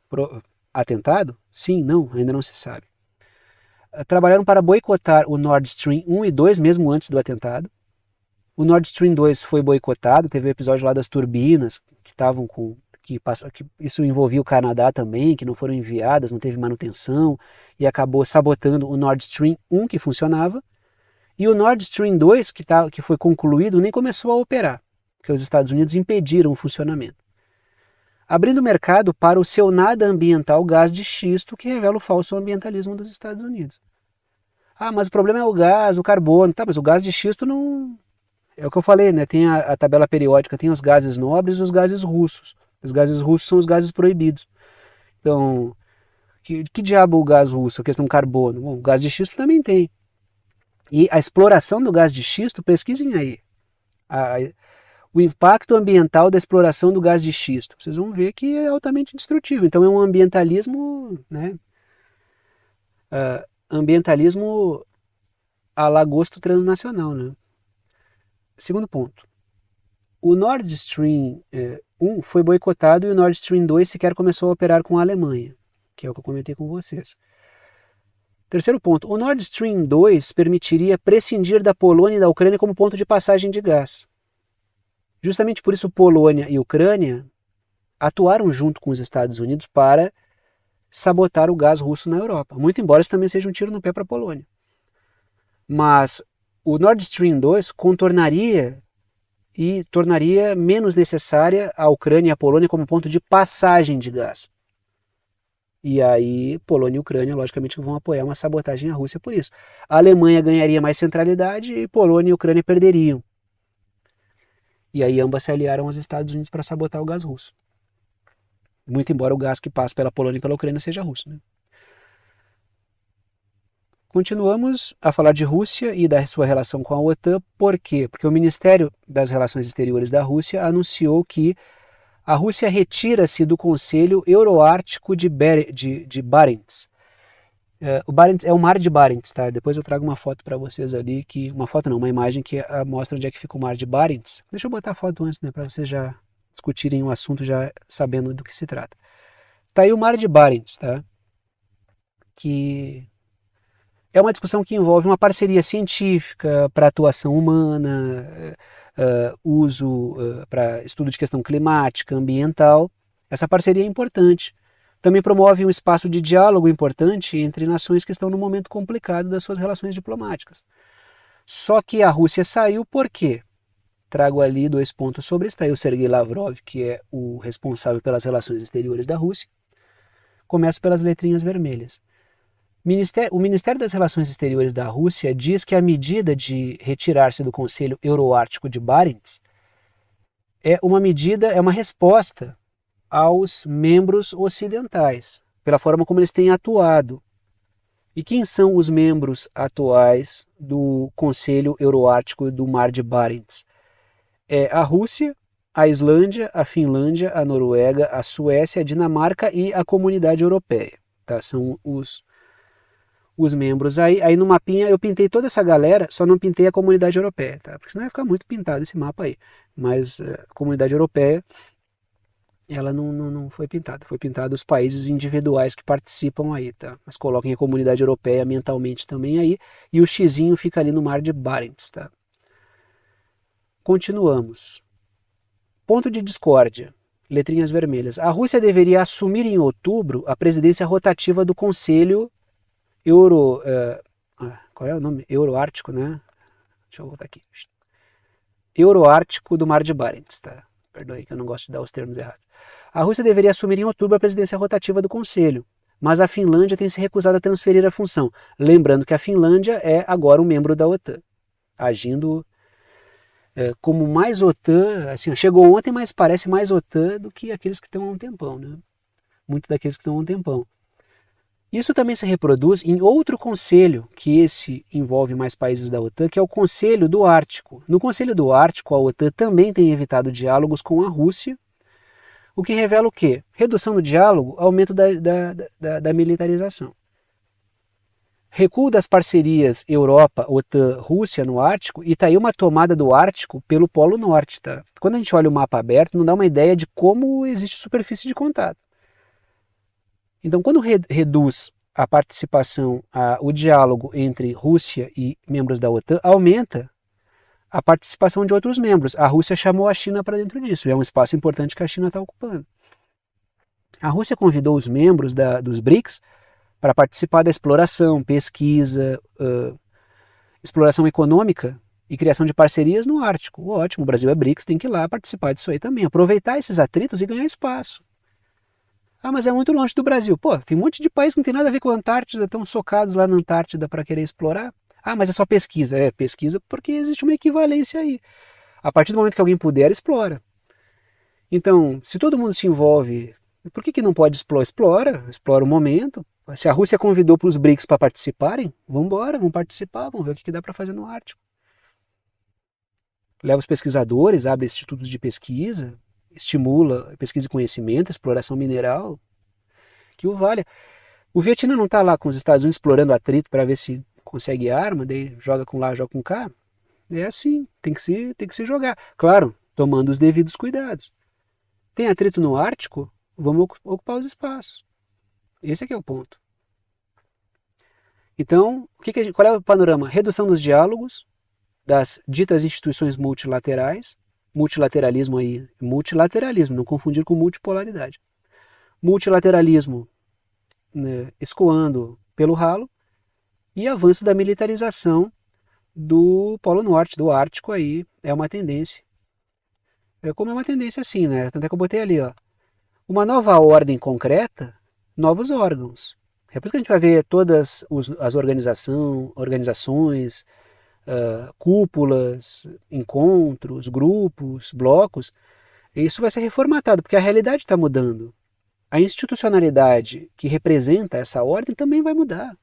atentado? Sim, não, ainda não se sabe. Trabalharam para boicotar o Nord Stream 1 e 2, mesmo antes do atentado. O Nord Stream 2 foi boicotado, teve o episódio lá das turbinas que estavam que isso envolvia o Canadá também, que não foram enviadas, não teve manutenção e acabou sabotando o Nord Stream 1 que funcionava. E o Nord Stream 2, que foi concluído, nem começou a operar, porque os Estados Unidos impediram o funcionamento. Abrindo mercado para o seu nada ambiental gás de xisto, que revela o falso ambientalismo dos Estados Unidos. Ah, mas o problema é o gás, o carbono. Tá, mas o gás de xisto não... É o que eu falei, né? Tem a tabela periódica, tem os gases nobres e os gases russos. Os gases russos são os gases proibidos. Então, que diabo o gás russo, a questão do carbono? Bom, o gás de xisto também tem. E a exploração do gás de xisto, pesquisem aí. O impacto ambiental da exploração do gás de xisto. Vocês vão ver que é altamente destrutivo. Então é um ambientalismo, né? Ambientalismo a lagosto transnacional, né? Segundo ponto. O Nord Stream 1 foi boicotado e o Nord Stream 2 sequer começou a operar com a Alemanha, que é o que eu comentei com vocês. Terceiro ponto. O Nord Stream 2 permitiria prescindir da Polônia e da Ucrânia como ponto de passagem de gás. Justamente por isso Polônia e Ucrânia atuaram junto com os Estados Unidos para sabotar o gás russo na Europa. Muito embora isso também seja um tiro no pé para a Polônia. Mas o Nord Stream 2 contornaria e tornaria menos necessária a Ucrânia e a Polônia como ponto de passagem de gás. E aí Polônia e Ucrânia, logicamente, vão apoiar uma sabotagem à Rússia por isso. A Alemanha ganharia mais centralidade e Polônia e Ucrânia perderiam. E aí ambas se aliaram aos Estados Unidos para sabotar o gás russo. Muito embora o gás que passa pela Polônia e pela Ucrânia seja russo, né? Continuamos a falar de Rússia e da sua relação com a OTAN. Por quê? Porque o Ministério das Relações Exteriores da Rússia anunciou que a Rússia retira-se do Conselho Euroártico de Barents. O Barents é o Mar de Barents, tá? Depois eu trago uma foto para vocês ali, uma imagem que mostra onde é que fica o Mar de Barents. Deixa eu botar a foto antes, né, para vocês já discutirem o assunto já sabendo do que se trata. Tá aí o Mar de Barents, tá? que é uma discussão que envolve uma parceria científica para atuação humana, uso para estudo de questão climática, ambiental. Essa parceria é importante. Também promove um espaço de diálogo importante entre nações que estão num momento complicado das suas relações diplomáticas. Só que a Rússia saiu por quê? Trago ali 2 pontos sobre isso. Está aí o Sergei Lavrov, que é o responsável pelas relações exteriores da Rússia. Começo pelas letrinhas vermelhas. O Ministério das Relações Exteriores da Rússia diz que a medida de retirar-se do Conselho Euroártico de Barents é uma resposta aos membros ocidentais, pela forma como eles têm atuado. E quem são os membros atuais do Conselho Euroártico do Mar de Barents? É a Rússia, a Islândia, a Finlândia, a Noruega, a Suécia, a Dinamarca e a Comunidade Europeia. Tá? São os membros. Aí no mapinha eu pintei toda essa galera, só não pintei a Comunidade Europeia, tá? Porque senão ia ficar muito pintado esse mapa aí. Mas a Comunidade Europeia, ela não foi pintada. Foi pintado os países individuais que participam aí, tá? Mas coloquem a Comunidade Europeia mentalmente também aí. E o xizinho fica ali no Mar de Barents, tá? Continuamos. Ponto de discórdia. Letrinhas vermelhas. A Rússia deveria assumir em outubro a presidência rotativa do Conselho qual é o nome? Euroártico, né? Deixa eu voltar aqui. Euroártico do Mar de Barents, tá? Perdoe que eu não gosto de dar os termos errados. A Rússia deveria assumir em outubro a presidência rotativa do Conselho, mas a Finlândia tem se recusado a transferir a função. Lembrando que a Finlândia é agora um membro da OTAN, agindo como mais OTAN, assim, chegou ontem, mas parece mais OTAN do que aqueles que estão há um tempão, né? Muitos daqueles que estão há um tempão. Isso também se reproduz em outro conselho, que esse envolve mais países da OTAN, que é o Conselho do Ártico. No Conselho do Ártico, a OTAN também tem evitado diálogos com a Rússia, o que revela o quê? Redução do diálogo, aumento da militarização. Recuo das parcerias Europa, OTAN, Rússia no Ártico, e está aí uma tomada do Ártico pelo Polo Norte. Tá? Quando a gente olha o mapa aberto, não dá uma ideia de como existe superfície de contato. Então, quando reduz a participação, o diálogo entre Rússia e membros da OTAN, aumenta a participação de outros membros. A Rússia chamou a China para dentro disso, e é um espaço importante que a China está ocupando. A Rússia convidou os membros dos BRICS para participar da exploração, pesquisa, exploração econômica e criação de parcerias no Ártico. Ótimo, o Brasil é BRICS, tem que ir lá participar disso aí também, aproveitar esses atritos e ganhar espaço. Ah, mas é muito longe do Brasil. Pô, tem um monte de país que não tem nada a ver com a Antártida, estão socados lá na Antártida para querer explorar. Ah, mas é só pesquisa. É, pesquisa porque existe uma equivalência aí. A partir do momento que alguém puder, explora. Então, se todo mundo se envolve, por que não pode explorar? Explora o momento. Se a Rússia convidou para os BRICS para participarem, vamos embora, vamos participar, vamos ver o que dá para fazer no Ártico. Leva os pesquisadores, abre institutos de pesquisa, estimula pesquisa e conhecimento, exploração mineral, que o valha. O Vietnã não está lá com os Estados Unidos explorando atrito para ver se consegue arma, daí joga com lá, joga com cá. É assim, tem que se jogar. Claro, tomando os devidos cuidados. Tem atrito no Ártico? Vamos ocupar os espaços. Esse aqui é o ponto. Então, qual é o panorama? Redução dos diálogos, das ditas instituições multilaterais, multilateralismo aí, multilateralismo, não confundir com multipolaridade. Multilateralismo, né, escoando pelo ralo, e avanço da militarização do Polo Norte, do Ártico aí, é uma tendência. Como é uma tendência assim, né? Tanto é que eu botei ali, ó, uma nova ordem concreta, novos órgãos. É por isso que a gente vai ver todas as organizações, cúpulas, encontros, grupos, blocos. Isso vai ser reformatado, porque a realidade está mudando. A institucionalidade que representa essa ordem também vai mudar.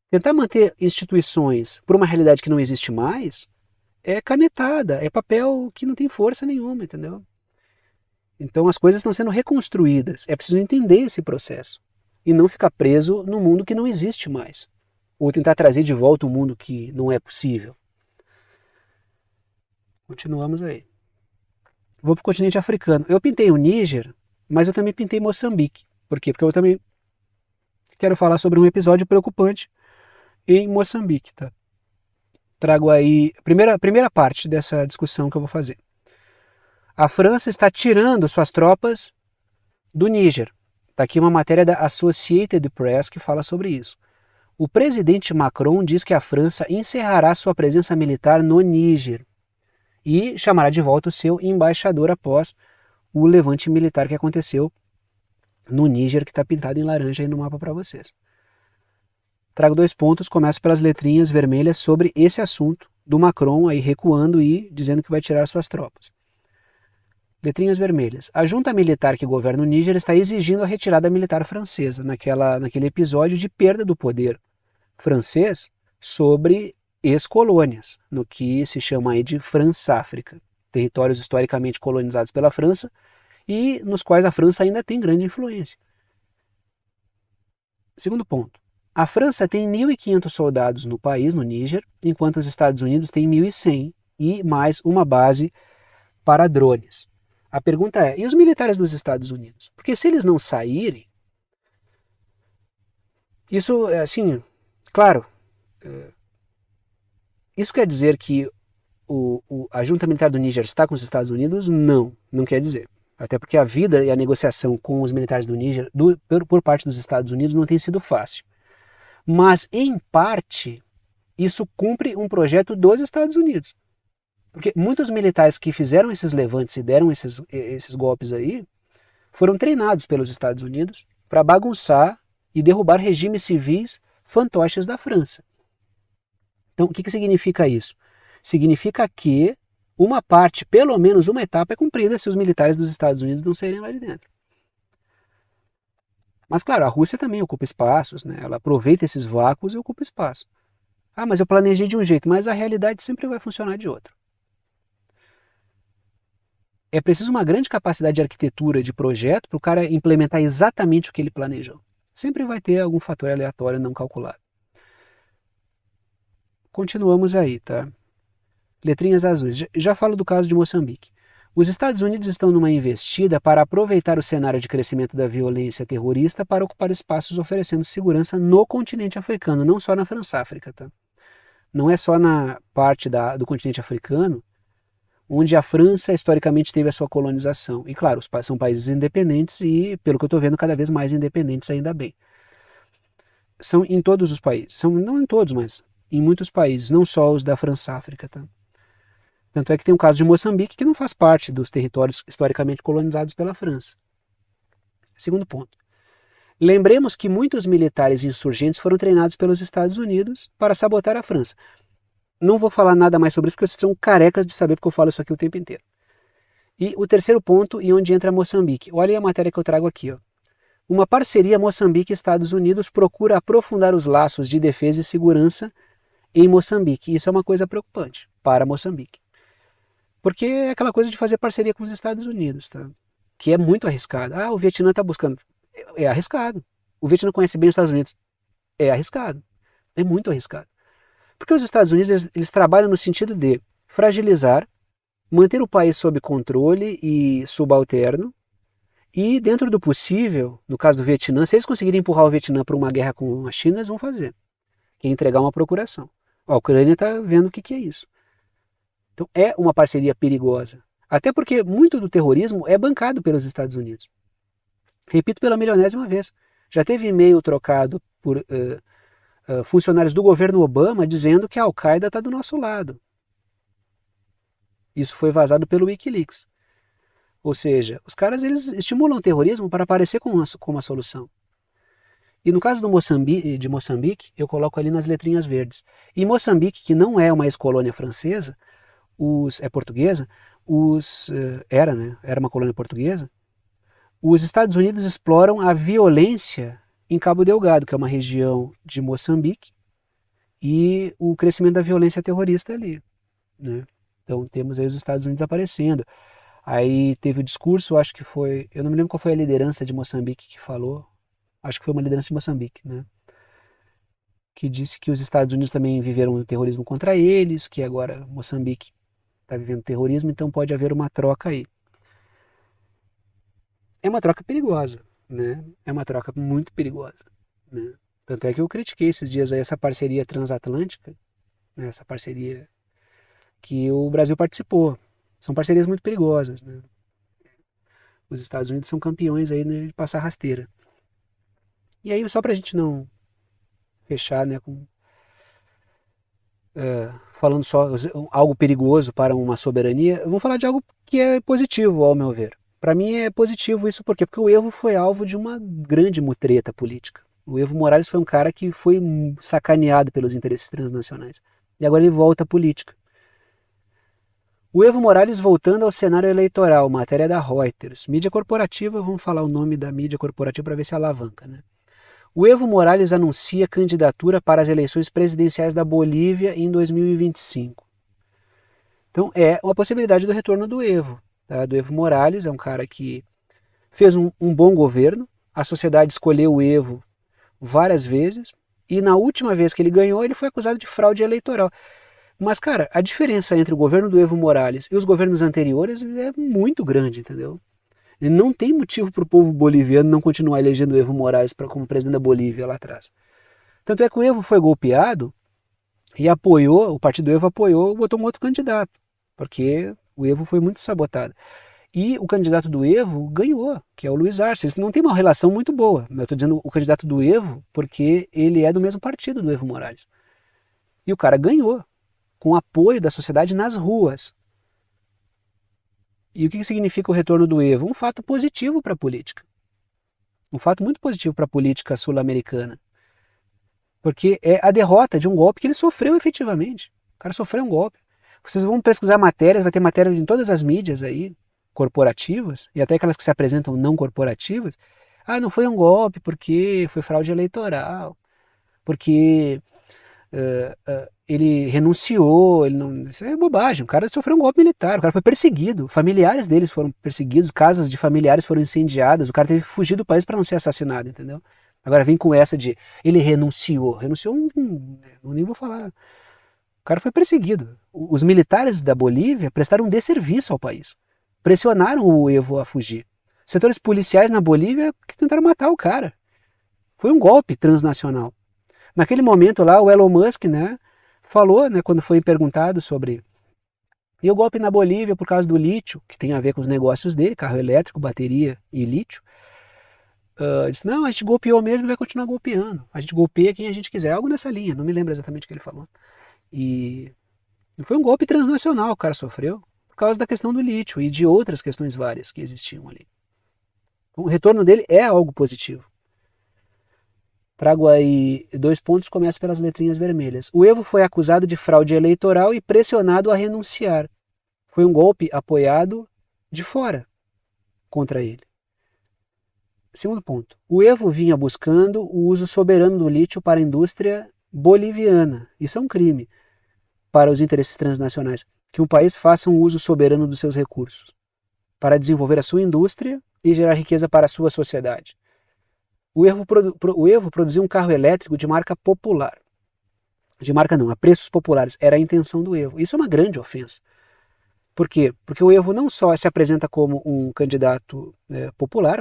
Tentar manter instituições por uma realidade que não existe mais é canetada, é papel que não tem força nenhuma, entendeu? Então as coisas estão sendo reconstruídas. É preciso entender esse processo e não ficar preso num mundo que não existe mais. Ou tentar trazer de volta um mundo que não é possível. Continuamos aí. Vou para o continente africano. Eu pintei o Níger, mas eu também pintei Moçambique. Por quê? Porque eu também quero falar sobre um episódio preocupante em Moçambique, tá? Trago aí a primeira parte dessa discussão que eu vou fazer. A França está tirando suas tropas do Níger. Está aqui uma matéria da Associated Press que fala sobre isso. O presidente Macron diz que a França encerrará sua presença militar no Níger e chamará de volta o seu embaixador após o levante militar que aconteceu no Níger, que está pintado em laranja aí no mapa para vocês. Trago 2 pontos, começo pelas letrinhas vermelhas sobre esse assunto do Macron aí recuando e dizendo que vai tirar suas tropas. Letrinhas vermelhas. A junta militar que governa o Níger está exigindo a retirada militar francesa naquele episódio de perda do poder francês sobre ex-colônias, no que se chama aí de França-África, territórios historicamente colonizados pela França e nos quais a França ainda tem grande influência. Segundo ponto. A França tem 1.500 soldados no país, no Níger, enquanto os Estados Unidos têm 1.100 e mais uma base para drones. A pergunta é, e os militares dos Estados Unidos? Porque se eles não saírem, isso, assim, claro, isso quer dizer que a junta militar do Níger está com os Estados Unidos? Não, não quer dizer. Até porque a vida e a negociação com os militares do Níger por parte dos Estados Unidos não tem sido fácil. Mas, em parte, isso cumpre um projeto dos Estados Unidos. Porque muitos militares que fizeram esses levantes e deram esses golpes aí foram treinados pelos Estados Unidos para bagunçar e derrubar regimes civis fantoches da França. Então, o que significa isso? Significa que uma parte, pelo menos uma etapa, é cumprida se os militares dos Estados Unidos não saírem lá de dentro. Mas, claro, a Rússia também ocupa espaços, né? Ela aproveita esses vácuos e ocupa espaço. Ah, mas eu planejei de um jeito, mas a realidade sempre vai funcionar de outro. É preciso uma grande capacidade de arquitetura de projeto para o cara implementar exatamente o que ele planejou. Sempre vai ter algum fator aleatório não calculado. Continuamos aí, tá? Letrinhas azuis. Já falo do caso de Moçambique. Os Estados Unidos estão numa investida para aproveitar o cenário de crescimento da violência terrorista para ocupar espaços oferecendo segurança no continente africano, não só na França-África, tá? Não é só na parte do continente africano onde a França historicamente teve a sua colonização. E claro, são países independentes e, pelo que eu estou vendo, cada vez mais independentes, ainda bem. São em todos os países, não em todos, mas em muitos países, não só os da França-África, tá? Tanto é que tem o caso de Moçambique, que não faz parte dos territórios historicamente colonizados pela França. Segundo ponto. Lembremos que muitos militares insurgentes foram treinados pelos Estados Unidos para sabotar a França. Não vou falar nada mais sobre isso, porque vocês são carecas de saber, porque eu falo isso aqui o tempo inteiro. E o terceiro ponto, e onde entra Moçambique. Olha a matéria que eu trago aqui. Ó. Uma parceria Moçambique e Estados Unidos procura aprofundar os laços de defesa e segurança em Moçambique. Isso é uma coisa preocupante para Moçambique. Porque é aquela coisa de fazer parceria com os Estados Unidos, tá? Que é muito arriscado. Ah, o Vietnã está buscando. É arriscado. O Vietnã conhece bem os Estados Unidos. É arriscado. É muito arriscado. Porque os Estados Unidos eles trabalham no sentido de fragilizar, manter o país sob controle e subalterno, e dentro do possível, no caso do Vietnã, se eles conseguirem empurrar o Vietnã para uma guerra com a China, eles vão fazer. Que é entregar uma procuração. A Ucrânia está vendo o que é isso. Então é uma parceria perigosa. Até porque muito do terrorismo é bancado pelos Estados Unidos. Repito pela milionésima vez. Já teve e-mail trocado por funcionários do governo Obama dizendo que a Al-Qaeda está do nosso lado. Isso foi vazado pelo Wikileaks. Ou seja, os caras eles estimulam o terrorismo para aparecer como uma solução. E no caso de Moçambique, eu coloco ali nas letrinhas verdes. Em Moçambique, que não é uma ex-colônia francesa, é portuguesa, era uma colônia portuguesa, os Estados Unidos exploram a violência em Cabo Delgado, que é uma região de Moçambique, e o crescimento da violência terrorista ali. Né? Então temos aí os Estados Unidos aparecendo. Aí teve o discurso, acho que foi, eu não me lembro qual foi a liderança de Moçambique que falou, acho que foi uma liderança de Moçambique, né? Que disse que os Estados Unidos também viveram o terrorismo contra eles, que agora Moçambique está vivendo terrorismo, então pode haver uma troca aí. É uma troca perigosa, né? É uma troca muito perigosa. né? Tanto é que eu critiquei esses dias aí essa parceria transatlântica, né? Essa parceria que o Brasil participou. São parcerias muito perigosas, né? Os Estados Unidos são campeões aí de passar rasteira. E aí, só para a gente não fechar, né, falando só algo perigoso para uma soberania, vamos falar de algo que é positivo, ao meu ver. Para mim é positivo isso, por quê? Porque o Evo foi alvo de uma grande mutreta política. O Evo Morales foi um cara que foi sacaneado pelos interesses transnacionais. E agora ele volta à política. O Evo Morales voltando ao cenário eleitoral, matéria da Reuters. Mídia corporativa, vamos falar o nome da mídia corporativa para ver se alavanca, né? O Evo Morales anuncia candidatura para as eleições presidenciais da Bolívia em 2025. Então é uma possibilidade do retorno do Evo. Tá? Do Evo Morales, é um cara que fez um bom governo, a sociedade escolheu o Evo várias vezes, e na última vez que ele ganhou, ele foi acusado de fraude eleitoral. Mas, cara, a diferença entre o governo do Evo Morales e os governos anteriores é muito grande, entendeu? E não tem motivo para o povo boliviano não continuar elegendo o Evo Morales como presidente da Bolívia lá atrás. Tanto é que o Evo foi golpeado e apoiou, o partido Evo apoiou, botou um outro candidato, porque o Evo foi muito sabotado. E o candidato do Evo ganhou, que é o Luiz Arce. Eles não têm uma relação muito boa. Eu estou dizendo o candidato do Evo porque ele é do mesmo partido do Evo Morales. E o cara ganhou, com apoio da sociedade nas ruas. E o que significa o retorno do Evo? Um fato positivo para a política. Um fato muito positivo para a política sul-americana. Porque é a derrota de um golpe que ele sofreu efetivamente. O cara sofreu um golpe. Vocês vão pesquisar matérias, vai ter matérias em todas as mídias aí, corporativas, e até aquelas que se apresentam não corporativas. Ah, não foi um golpe porque foi fraude eleitoral, porque ele renunciou, ele não, isso é bobagem. O cara sofreu um golpe militar, o cara foi perseguido, familiares deles foram perseguidos, casas de familiares foram incendiadas, o cara teve que fugir do país para não ser assassinado, entendeu? Agora vem com essa de ele renunciou, nem vou falar. O cara foi perseguido. Os militares da Bolívia prestaram um desserviço ao país, pressionaram o Evo a fugir. Setores policiais na Bolívia que tentaram matar o cara. Foi um golpe transnacional. Naquele momento lá, o Elon Musk, né, falou, né, quando foi perguntado sobre e o golpe na Bolívia por causa do lítio, que tem a ver com os negócios dele, carro elétrico, bateria e lítio, disse, não, a gente golpeou mesmo e vai continuar golpeando. A gente golpeia quem a gente quiser, algo nessa linha, não me lembro exatamente o que ele falou. E foi um golpe transnacional que o cara sofreu por causa da questão do lítio e de outras questões várias que existiam ali. Então, o retorno dele é algo positivo. Trago aí 2 pontos, começa pelas letrinhas vermelhas. O Evo foi acusado de fraude eleitoral e pressionado a renunciar. Foi um golpe apoiado de fora contra ele. Segundo ponto. O Evo vinha buscando o uso soberano do lítio para a indústria boliviana. Isso é um crime para os interesses transnacionais. Que um país faça um uso soberano dos seus recursos para desenvolver a sua indústria e gerar riqueza para a sua sociedade. O Evo produziu um carro elétrico de marca popular. De marca não, a preços populares. Era a intenção do Evo. Isso é uma grande ofensa. Por quê? Porque o Evo não só se apresenta como um candidato popular,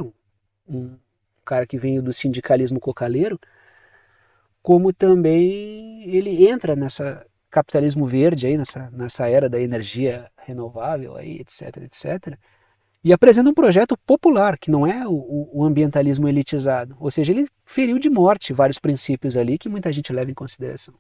um cara que veio do sindicalismo cocaleiro, como também ele entra nessa capitalismo verde, aí, nessa era da energia renovável, aí, etc, etc. E apresenta um projeto popular, que não é o ambientalismo elitizado. Ou seja, ele feriu de morte vários princípios ali que muita gente leva em consideração.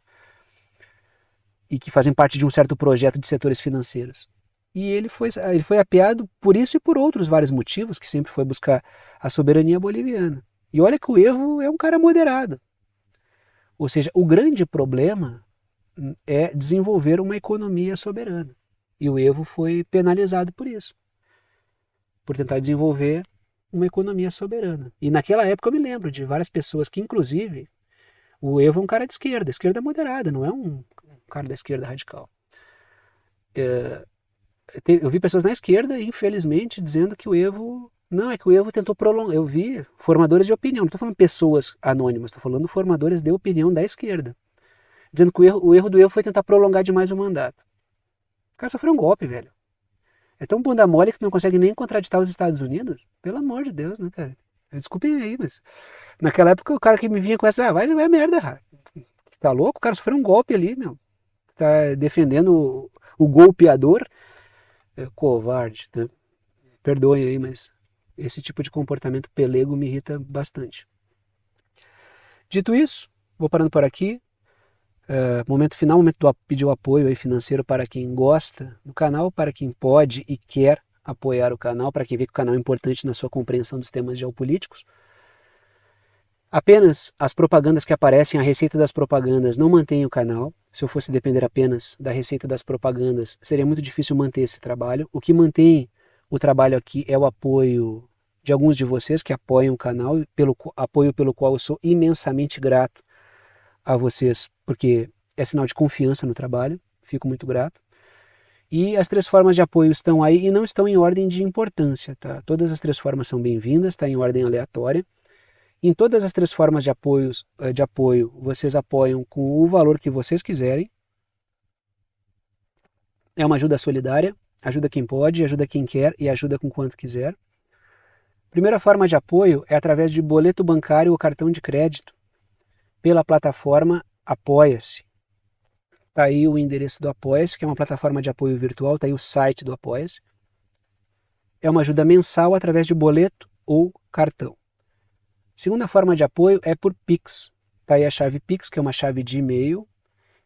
E que fazem parte de um certo projeto de setores financeiros. E ele foi apeado por isso e por outros vários motivos, que sempre foi buscar a soberania boliviana. E olha que o Evo é um cara moderado. Ou seja, o grande problema é desenvolver uma economia soberana. E o Evo foi penalizado por isso. Por tentar desenvolver uma economia soberana. E naquela época eu me lembro de várias pessoas que, inclusive, o Evo é um cara de esquerda moderada, não é um cara da esquerda radical. Eu vi pessoas na esquerda, infelizmente, dizendo que o Evo... Não, é que o Evo tentou prolongar. Eu vi formadores de opinião, não estou falando pessoas anônimas, estou falando formadores de opinião da esquerda. Dizendo que o erro do Evo foi tentar prolongar demais o mandato. O cara sofreu um golpe, velho. É tão bunda mole que não consegue nem contraditar os Estados Unidos? Pelo amor de Deus, né, cara? Desculpem aí, mas Naquela época o cara que me vinha com essa, vai merda, cara. Tá louco? O cara sofreu um golpe ali, meu. Tá defendendo o golpeador. É covarde, né? Perdoem aí, mas esse tipo de comportamento pelego me irrita bastante. Dito isso, vou parando por aqui. Momento final, momento de pedir o apoio aí financeiro para quem gosta do canal, para quem pode e quer apoiar o canal, para quem vê que o canal é importante na sua compreensão dos temas geopolíticos. Apenas as propagandas que aparecem, a receita das propagandas não mantém o canal. Se eu fosse depender apenas da receita das propagandas, seria muito difícil manter esse trabalho. O que mantém o trabalho aqui é o apoio de alguns de vocês que apoiam o canal, apoio pelo qual eu sou imensamente grato a vocês, porque é sinal de confiança no trabalho, fico muito grato. E as 3 formas de apoio estão aí e não estão em ordem de importância, tá? Todas as 3 formas são bem-vindas, está em ordem aleatória. Em todas as 3 formas de apoio, vocês apoiam com o valor que vocês quiserem. É uma ajuda solidária, ajuda quem pode, ajuda quem quer e ajuda com quanto quiser. Primeira forma de apoio é através de boleto bancário ou cartão de crédito pela plataforma Apoia-se. Está aí o endereço do Apoia-se, que é uma plataforma de apoio virtual, está aí o site do Apoia-se. É uma ajuda mensal através de boleto ou cartão. Segunda forma de apoio é por Pix. Está aí a chave Pix, que é uma chave de e-mail,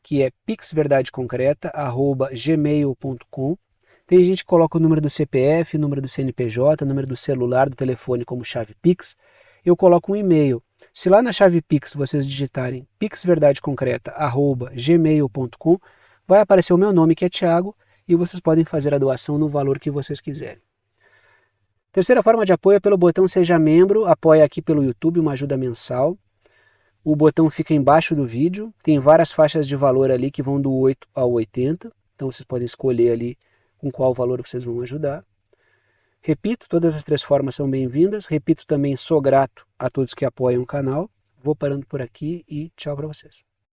que é pixverdadeconcreta@gmail.com. Tem gente que coloca o número do CPF, número do CNPJ, número do celular, do telefone como chave Pix. Eu coloco um e-mail. Se lá na chave Pix vocês digitarem pixverdadeconcreta@gmail.com, vai aparecer o meu nome, que é Thiago, e vocês podem fazer a doação no valor que vocês quiserem. Terceira forma de apoio é pelo botão Seja Membro, apoia aqui pelo YouTube, uma ajuda mensal. O botão fica embaixo do vídeo, tem várias faixas de valor ali que vão do 8 ao 80, então vocês podem escolher ali com qual valor vocês vão ajudar. Repito, todas as 3 formas são bem-vindas. Repito também, sou grato a todos que apoiam o canal. Vou parando por aqui e tchau para vocês.